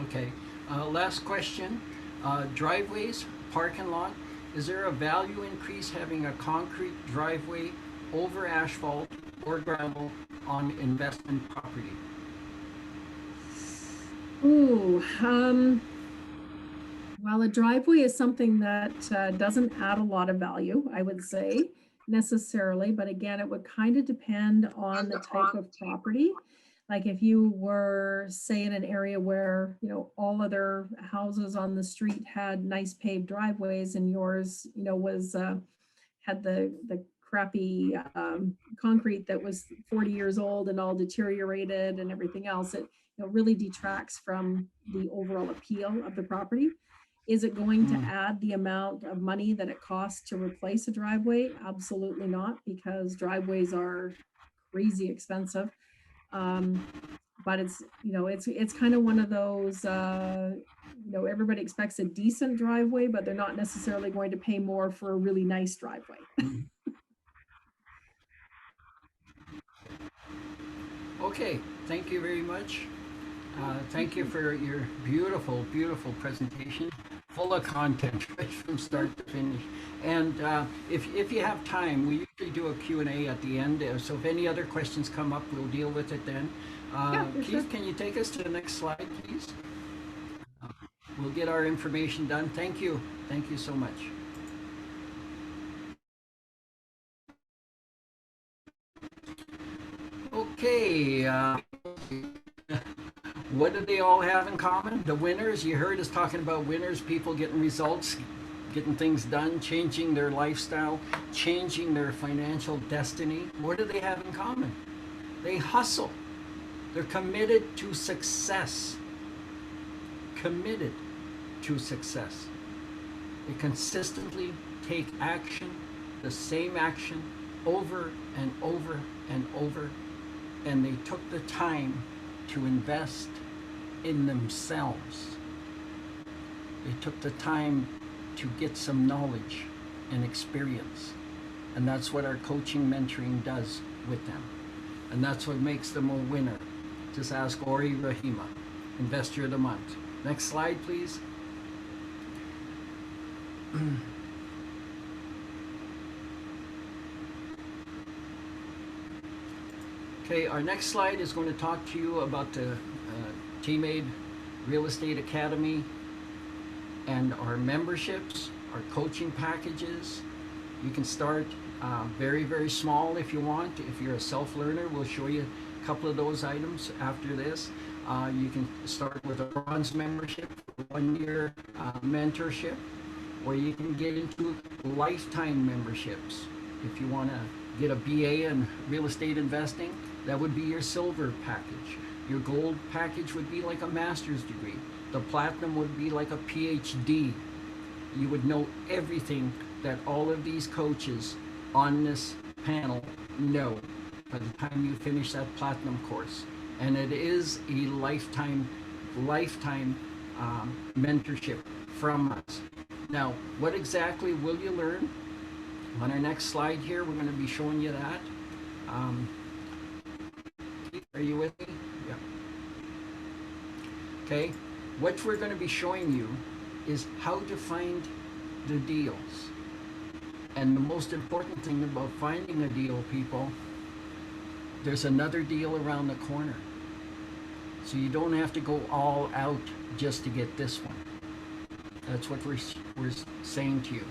Okay, last question. Driveways, parking lot, is there a value increase having a concrete driveway over asphalt or gravel on investment property? Ooh, well, a driveway is something that doesn't add a lot of value, I would say, necessarily. But again, it would kind of depend on the type of property. Like if you were, say, in an area where, all other houses on the street had nice paved driveways, and yours, was had the crappy concrete that was 40 years old and all deteriorated and everything else, it really detracts from the overall appeal of the property. Is it going to add the amount of money that it costs to replace a driveway? Absolutely not, because driveways are crazy expensive. But it's, it's kind of one of those, everybody expects a decent driveway, but they're not necessarily going to pay more for a really nice driveway. Okay, thank you very much. Thank you for your beautiful, beautiful presentation, full of content right from start to finish. And if you have time, we usually do a Q&A at the end. So if any other questions come up, we'll deal with it then. Yeah, for Keith, sure. can you take us to the next slide, please? We'll get our information done. Thank you. Thank you so much. Okay. What do they all have in common? The winners, you heard us talking about winners, people getting results, getting things done, changing their lifestyle, changing their financial destiny. What do they have in common? They hustle. They're committed to success. Committed to success. They consistently take action, the same action, over and over and over, and they took the time to invest in themselves. They took the time to get some knowledge and experience. And that's what our coaching mentoring does with them. And that's what makes them a winner. Just ask Ori Rahima, Investor of the Month. Next slide, please. Okay, our next slide is going to talk to you about the Team-Aid Real Estate Academy and our memberships, our coaching packages. You can start very, very small if you want. If you're a self-learner, we'll show you a couple of those items after this. You can start with a bronze membership, 1 year mentorship, or you can get into lifetime memberships. If you want to get a BA in real estate investing, that would be your silver package. Your gold package would be like a master's degree. The platinum would be like a PhD. You would know everything that all of these coaches on this panel know by the time you finish that platinum course. And it is a lifetime mentorship from us. Now, what exactly will you learn? On our next slide here, we're going to be showing you that. Are you with me? Yeah. Okay. What we're going to be showing you is how to find the deals. And the most important thing about finding a deal, people, there's another deal around the corner. So you don't have to go all out just to get this one. That's what we're saying to you.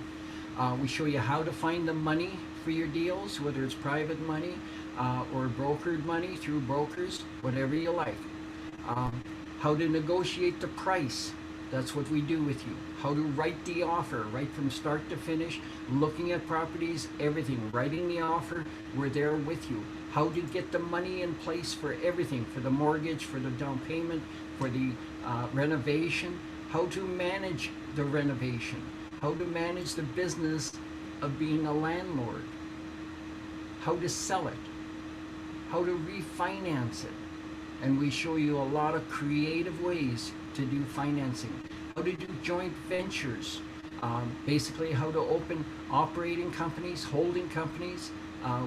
We show you how to find the money for your deals, whether it's private money or brokered money through brokers, whatever you like. How to negotiate the price. That's what we do with you. How to write the offer, right from start to finish, looking at properties, everything, writing the offer, we're there with you. How to get the money in place for everything, for the mortgage, for the down payment, for the renovation, how to manage the renovation, how to manage the business of being a landlord, how to sell it, how to refinance it. And we show you a lot of creative ways to do financing, how to do joint ventures, basically how to open operating companies, holding companies.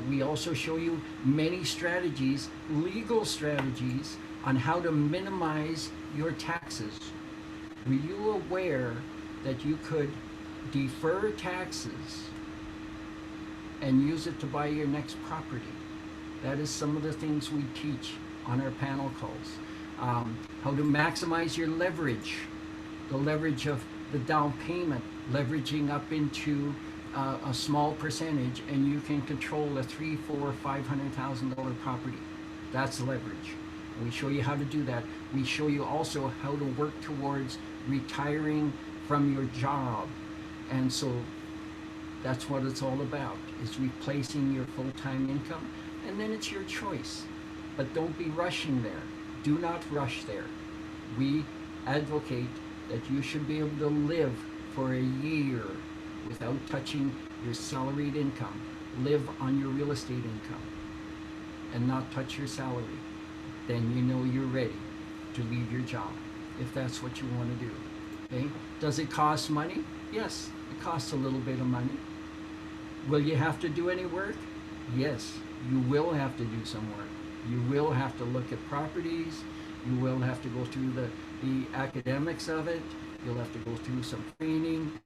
We also show you many strategies, legal strategies, on how to minimize your taxes. Were you aware that you could defer taxes and use it to buy your next property? That is some of the things we teach on our panel calls. How to maximize your leverage, the leverage of the down payment, leveraging up into a small percentage, and you can control a $300,000, $400,000, $500,000 property. That's leverage. We show you how to do that. We show you also how to work towards retiring from your job. And so that's what it's all about, is replacing your full-time income. And then it's your choice. But don't be rushing there. Do not rush there. We advocate that you should be able to live for a year without touching your salaried income. Live on your real estate income and not touch your salary. Then you know you're ready to leave your job, if that's what you want to do. Okay? Does it cost money? Yes, it costs a little bit of money. Will you have to do any work? Yes, you will have to do some work. You will have to look at properties. You will have to go through the academics of it. You'll have to go through some training.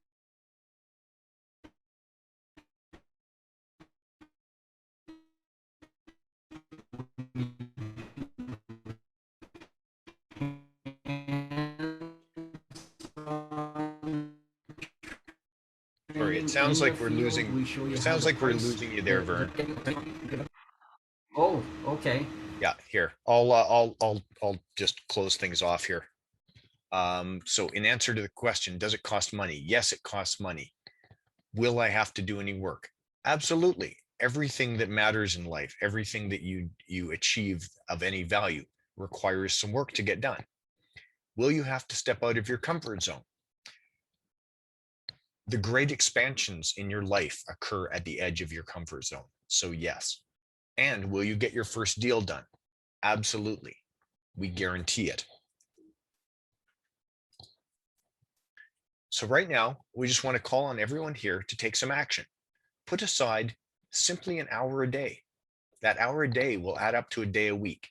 Sorry, it sounds like we're losing. It sounds like we're losing you there, Vern. Oh, okay. Yeah, here. I'll just close things off here. So in answer to the question, does it cost money? Yes, it costs money. Will I have to do any work? Absolutely. Everything that matters in life, everything that you achieve of any value requires some work to get done. Will you have to step out of your comfort zone? The great expansions in your life occur at the edge of your comfort zone. So yes. And will you get your first deal done? Absolutely. We guarantee it. So right now, we just want to call on everyone here to take some action. Put aside simply an hour a day. That hour a day will add up to a day a week.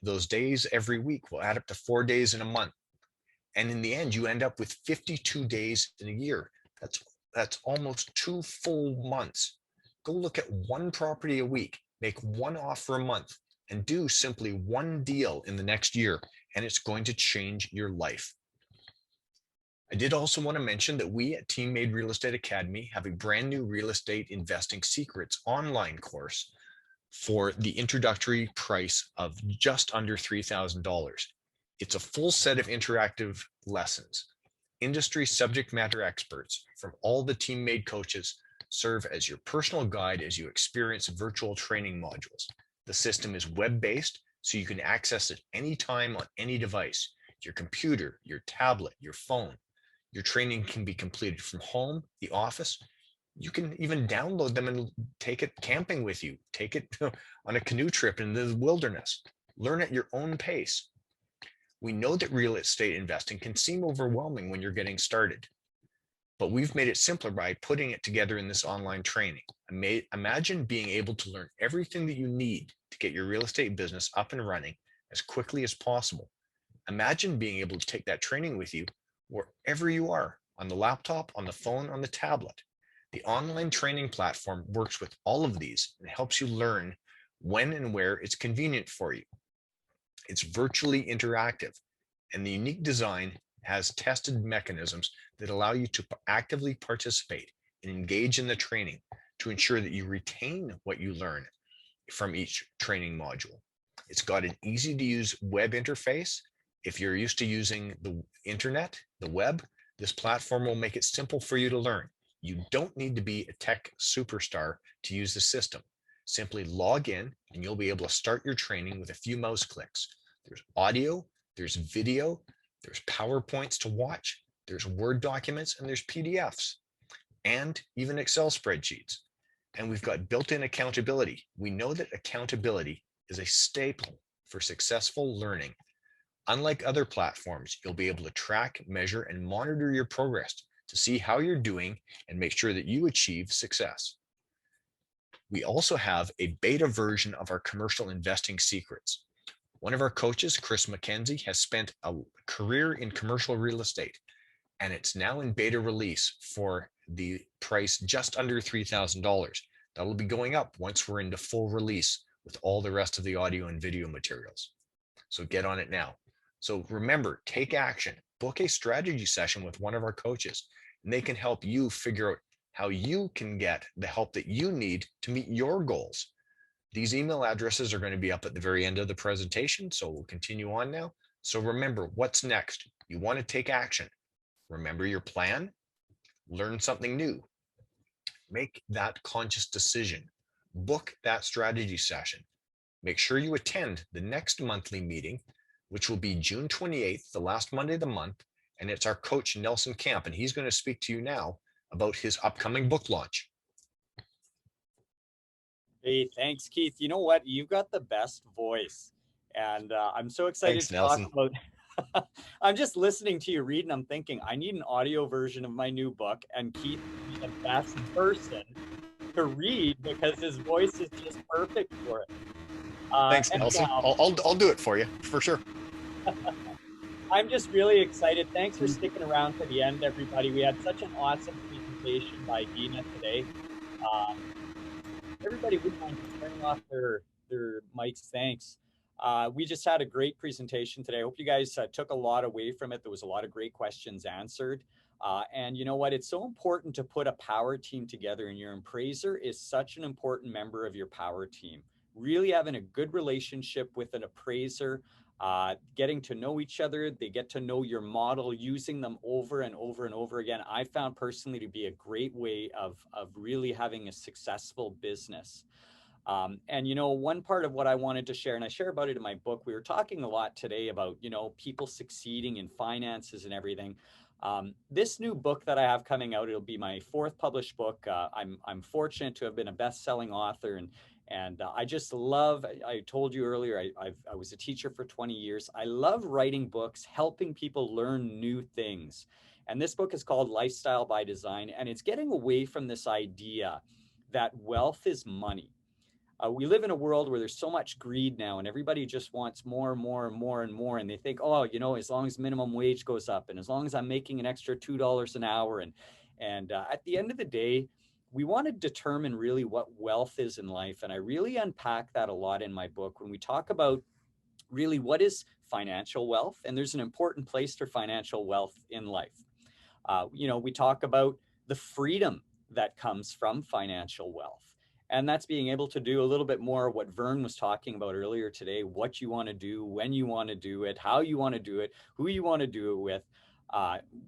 Those days every week will add up to 4 days in a month. And in the end, you end up with 52 days in a year. That's almost 2 full months. Go look at one property a week, make one offer a month, and do simply one deal in the next year, and it's going to change your life. I did also want to mention that we at Team Made Real Estate Academy have a brand new real estate investing secrets online course for the introductory price of just under $3,000. It's a full set of interactive lessons. Industry subject matter experts from all the Team Made coaches serve as your personal guide as you experience virtual training modules. The system is web-based, so you can access it anytime on any device, your computer, your tablet, your phone. Your training can be completed from home, the office. You can even download them and take it camping with you. Take it on a canoe trip in the wilderness. Learn at your own pace. We know that real estate investing can seem overwhelming when you're getting started, but we've made it simpler by putting it together in this online training. Imagine being able to learn everything that you need to get your real estate business up and running as quickly as possible. Imagine being able to take that training with you wherever you are, on the laptop, on the phone, on the tablet. The online training platform works with all of these and helps you learn when and where it's convenient for you. It's virtually interactive, and the unique design has tested mechanisms that allow you to actively participate and engage in the training to ensure that you retain what you learn from each training module. It's got an easy to use web interface. If you're used to using the internet, the web, this platform will make it simple for you to learn. You don't need to be a tech superstar to use the system. Simply log in and you'll be able to start your training with a few mouse clicks. There's audio, there's video, there's PowerPoints to watch, there's Word documents, and there's PDFs, and even Excel spreadsheets. And we've got built-in accountability. We know that accountability is a staple for successful learning. Unlike other platforms, you'll be able to track, measure, and monitor your progress to see how you're doing and make sure that you achieve success. We also have a beta version of our commercial investing secrets. One of our coaches, Chris McKenzie, has spent a career in commercial real estate, and it's now in beta release for the price just under $3,000. That'll be going up once we're into full release with all the rest of the audio and video materials. So get on it now. So remember, take action, book a strategy session with one of our coaches, and they can help you figure out how you can get the help that you need to meet your goals. These email addresses are going to be up at the very end of the presentation, so we'll continue on now. So remember, what's next? You want to take action. Remember your plan, learn something new, make that conscious decision, book that strategy session. Make sure you attend the next monthly meeting, which will be June 28th, the last Monday of the month, and it's our coach, Nelson Camp, and he's going to speak to you now about his upcoming book launch. Hey, thanks, Keith. You know what? You've got the best voice, and I'm so excited Thanks, to Nelson. talk about. I'm just listening to you read, and I'm thinking I need an audio version of my new book, and Keith is the best person to read because his voice is just perfect for it. Thanks, Nelson. anyhow, I'll do it for you for sure. I'm just really excited. Thanks for sticking around to the end, everybody. We had such an awesome presentation by Dina today. Everybody would mind turning off their mics. Thanks. We just had a great presentation today. I hope you guys took a lot away from it. There was a lot of great questions answered. And you know what? It's so important to put a power team together, and your appraiser is such an important member of your power team. Really having a good relationship with an appraiser, getting to know each other, they get to know your model, using them over and over and over again. I found personally to be a great way of really having a successful business. And, you know, one part of what I wanted to share, and I share about it in my book, we were talking a lot today about, you know, people succeeding in finances and everything. This new book that I have coming out, it'll be my 4th published book. I'm fortunate to have been a best-selling author, and I just love, I told you earlier, I was a teacher for 20 years. I love writing books, helping people learn new things. And this book is called Lifestyle by Design, and it's getting away from this idea that wealth is money. We live in a world where there's so much greed now, and everybody just wants more and more and more and more. And they think, oh, you know, as long as minimum wage goes up, and as long as I'm making an extra $2 an hour, and at the end of the day, we want to determine really what wealth is in life. And I really unpack that a lot in my book when we talk about really what is financial wealth. And there's an important place for financial wealth in life. You know, we talk about the freedom that comes from financial wealth. And that's being able to do a little bit more of what Vern was talking about earlier today, what you want to do, when you want to do it, how you want to do it, who you want to do it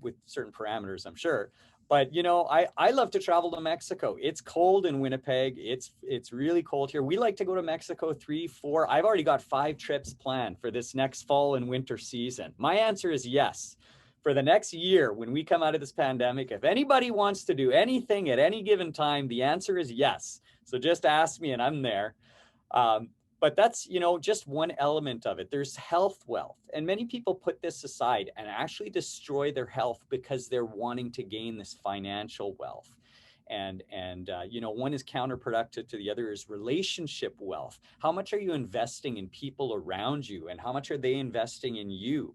with certain parameters, I'm sure. But, you know, I love to travel to Mexico. It's cold in Winnipeg. It's really cold here. We like to go to Mexico 3, 4. I've already got 5 trips planned for this next fall and winter season. My answer is yes. For the next year, when we come out of this pandemic, if anybody wants to do anything at any given time, the answer is yes. So just ask me and I'm there. But that's, you know, just one element of it. There's health wealth. And many people put this aside and actually destroy their health because they're wanting to gain this financial wealth. And you know, one is counterproductive to the other is relationship wealth. How much are you investing in people around you, and how much are they investing in you?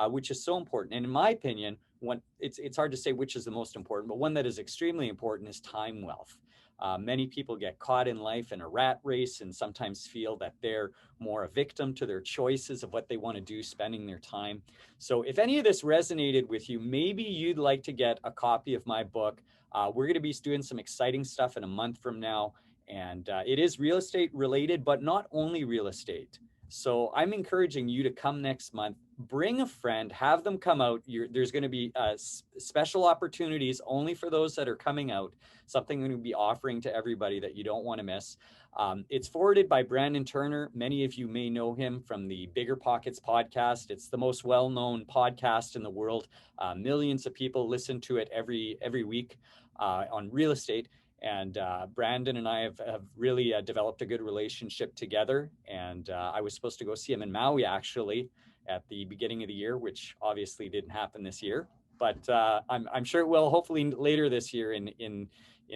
Which is so important. And in my opinion, it's hard to say which is the most important, but one that is extremely important is time wealth. Many people get caught in life in a rat race and sometimes feel that they're more a victim to their choices of what they want to do, spending their time. So if any of this resonated with you, maybe you'd like to get a copy of my book. We're going to be doing some exciting stuff in a month from now. And it is real estate related, but not only real estate. So I'm encouraging you to come next month, bring a friend, have them come out. There's going to be special opportunities only for those that are coming out, something I'm going to be offering to everybody that you don't want to miss. It's forwarded by Brandon Turner. Many of you may know him from the Bigger Pockets podcast. It's the most well-known podcast in the world. Millions of people listen to it every week on real estate. And Brandon and I have really developed a good relationship together. And I was supposed to go see him in Maui, actually, at the beginning of the year, which obviously didn't happen this year. But I'm sure it will, hopefully later this year in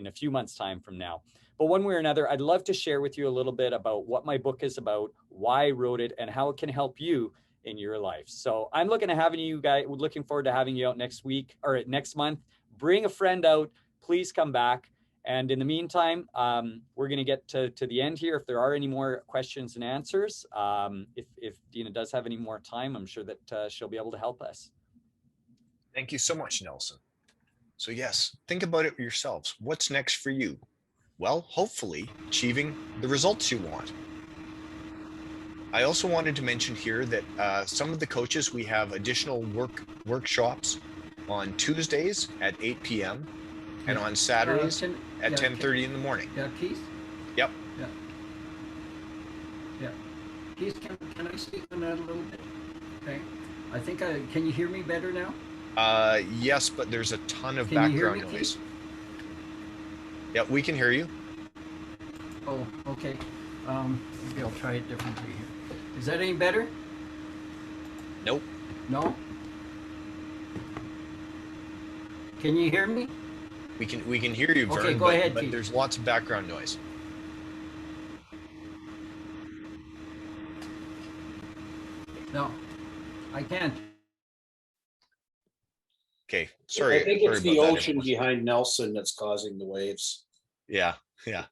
a few months' time from now. But one way or another, I'd love to share with you a little bit about what my book is about, why I wrote it, and how it can help you in your life. So I'm looking forward to having you out next week or next month. Bring a friend out. Please come back. And in the meantime, we're going to get to the end here. If there are any more questions and answers, if Dina does have any more time, I'm sure that she'll be able to help us. Thank you so much, Nelson. So yes, think about it yourselves. What's next for you? Well, hopefully achieving the results you want. I also wanted to mention here that some of the coaches, we have additional workshops on Tuesdays at 8 p.m. and on Saturdays at 10:30 in the morning. Yeah, Keith? Yep. Yeah. Keith, can I speak on that a little bit? Okay. I think can you hear me better now? Yes, but there's a ton of Can you hear background me, noise. Keith? Yeah, we can hear you. Oh, okay. Maybe I'll try it differently here. Is that any better? Nope. No? Can you hear me? We can hear you, Vern, Okay, go ahead, but Keith. there's lots of background noise. I can't. Okay, sorry. I think sorry it's the about that, ocean everyone. behind Nelson that's causing the waves. Yeah, yeah.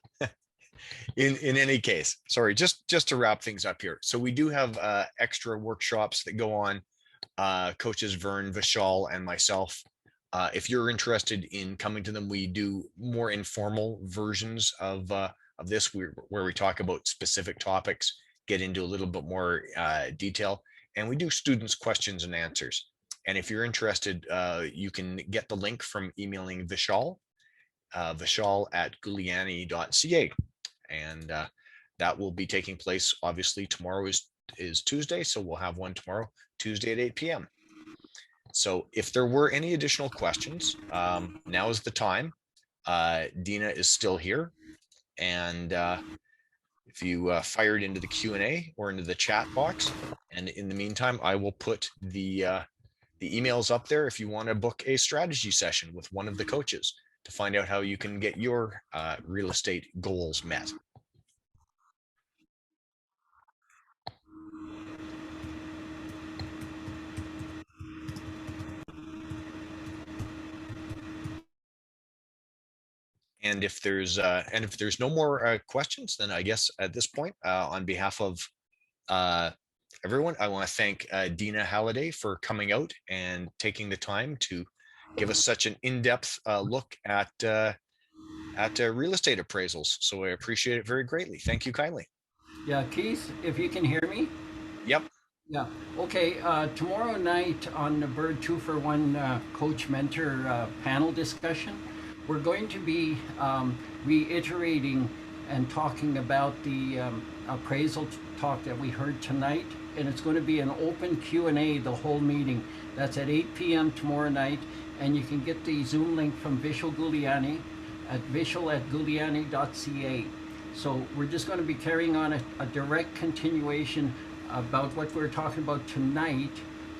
In any case, sorry, just to wrap things up here. So we do have extra workshops that go on. Coaches Vern, Vishal, and myself. If you're interested in coming to them, we do more informal versions of this, where we talk about specific topics, get into a little bit more detail, and we do students' questions and answers. And if you're interested, you can get the link from emailing Vishal, vishal@guliani.ca. And that will be taking place. Obviously, tomorrow is Tuesday, so we'll have one tomorrow, Tuesday at 8 p.m. So if there were any additional questions, now is the time. Dina is still here. And if you fire it into the Q&A or into the chat box, and in the meantime, I will put the emails up there if you want to book a strategy session with one of the coaches to find out how you can get your real estate goals met. And if there's no more questions, then I guess at this point, on behalf of everyone, I want to thank Dina Halliday for coming out and taking the time to give us such an in-depth look at real estate appraisals. So I appreciate it very greatly. Thank you kindly. Yeah, Keith, if you can hear me. Yep. Yeah. Okay. Tomorrow night on the Bird 2-for-1 coach mentor panel discussion, we're going to be reiterating and talking about the appraisal talk that we heard tonight, and it's going to be an open Q&A the whole meeting. That's at 8 p.m. tomorrow night, and you can get the Zoom link from Vishal Guliani at vishal@guliani.ca. So we're just going to be carrying on a direct continuation about what we're talking about tonight,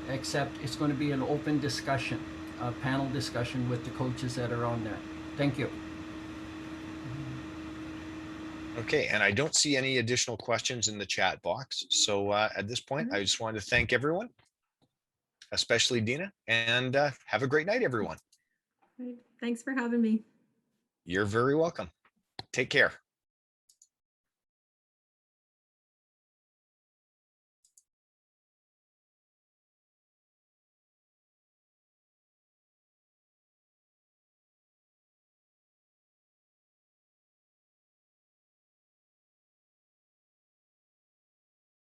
except it's going to be an open discussion, a panel discussion with the coaches that are on there. Thank you. Okay, and I don't see any additional questions in the chat box. So at this point, I just wanted to thank everyone, especially Dina, and have a great night, everyone. Great. Thanks for having me. You're very welcome. Take care.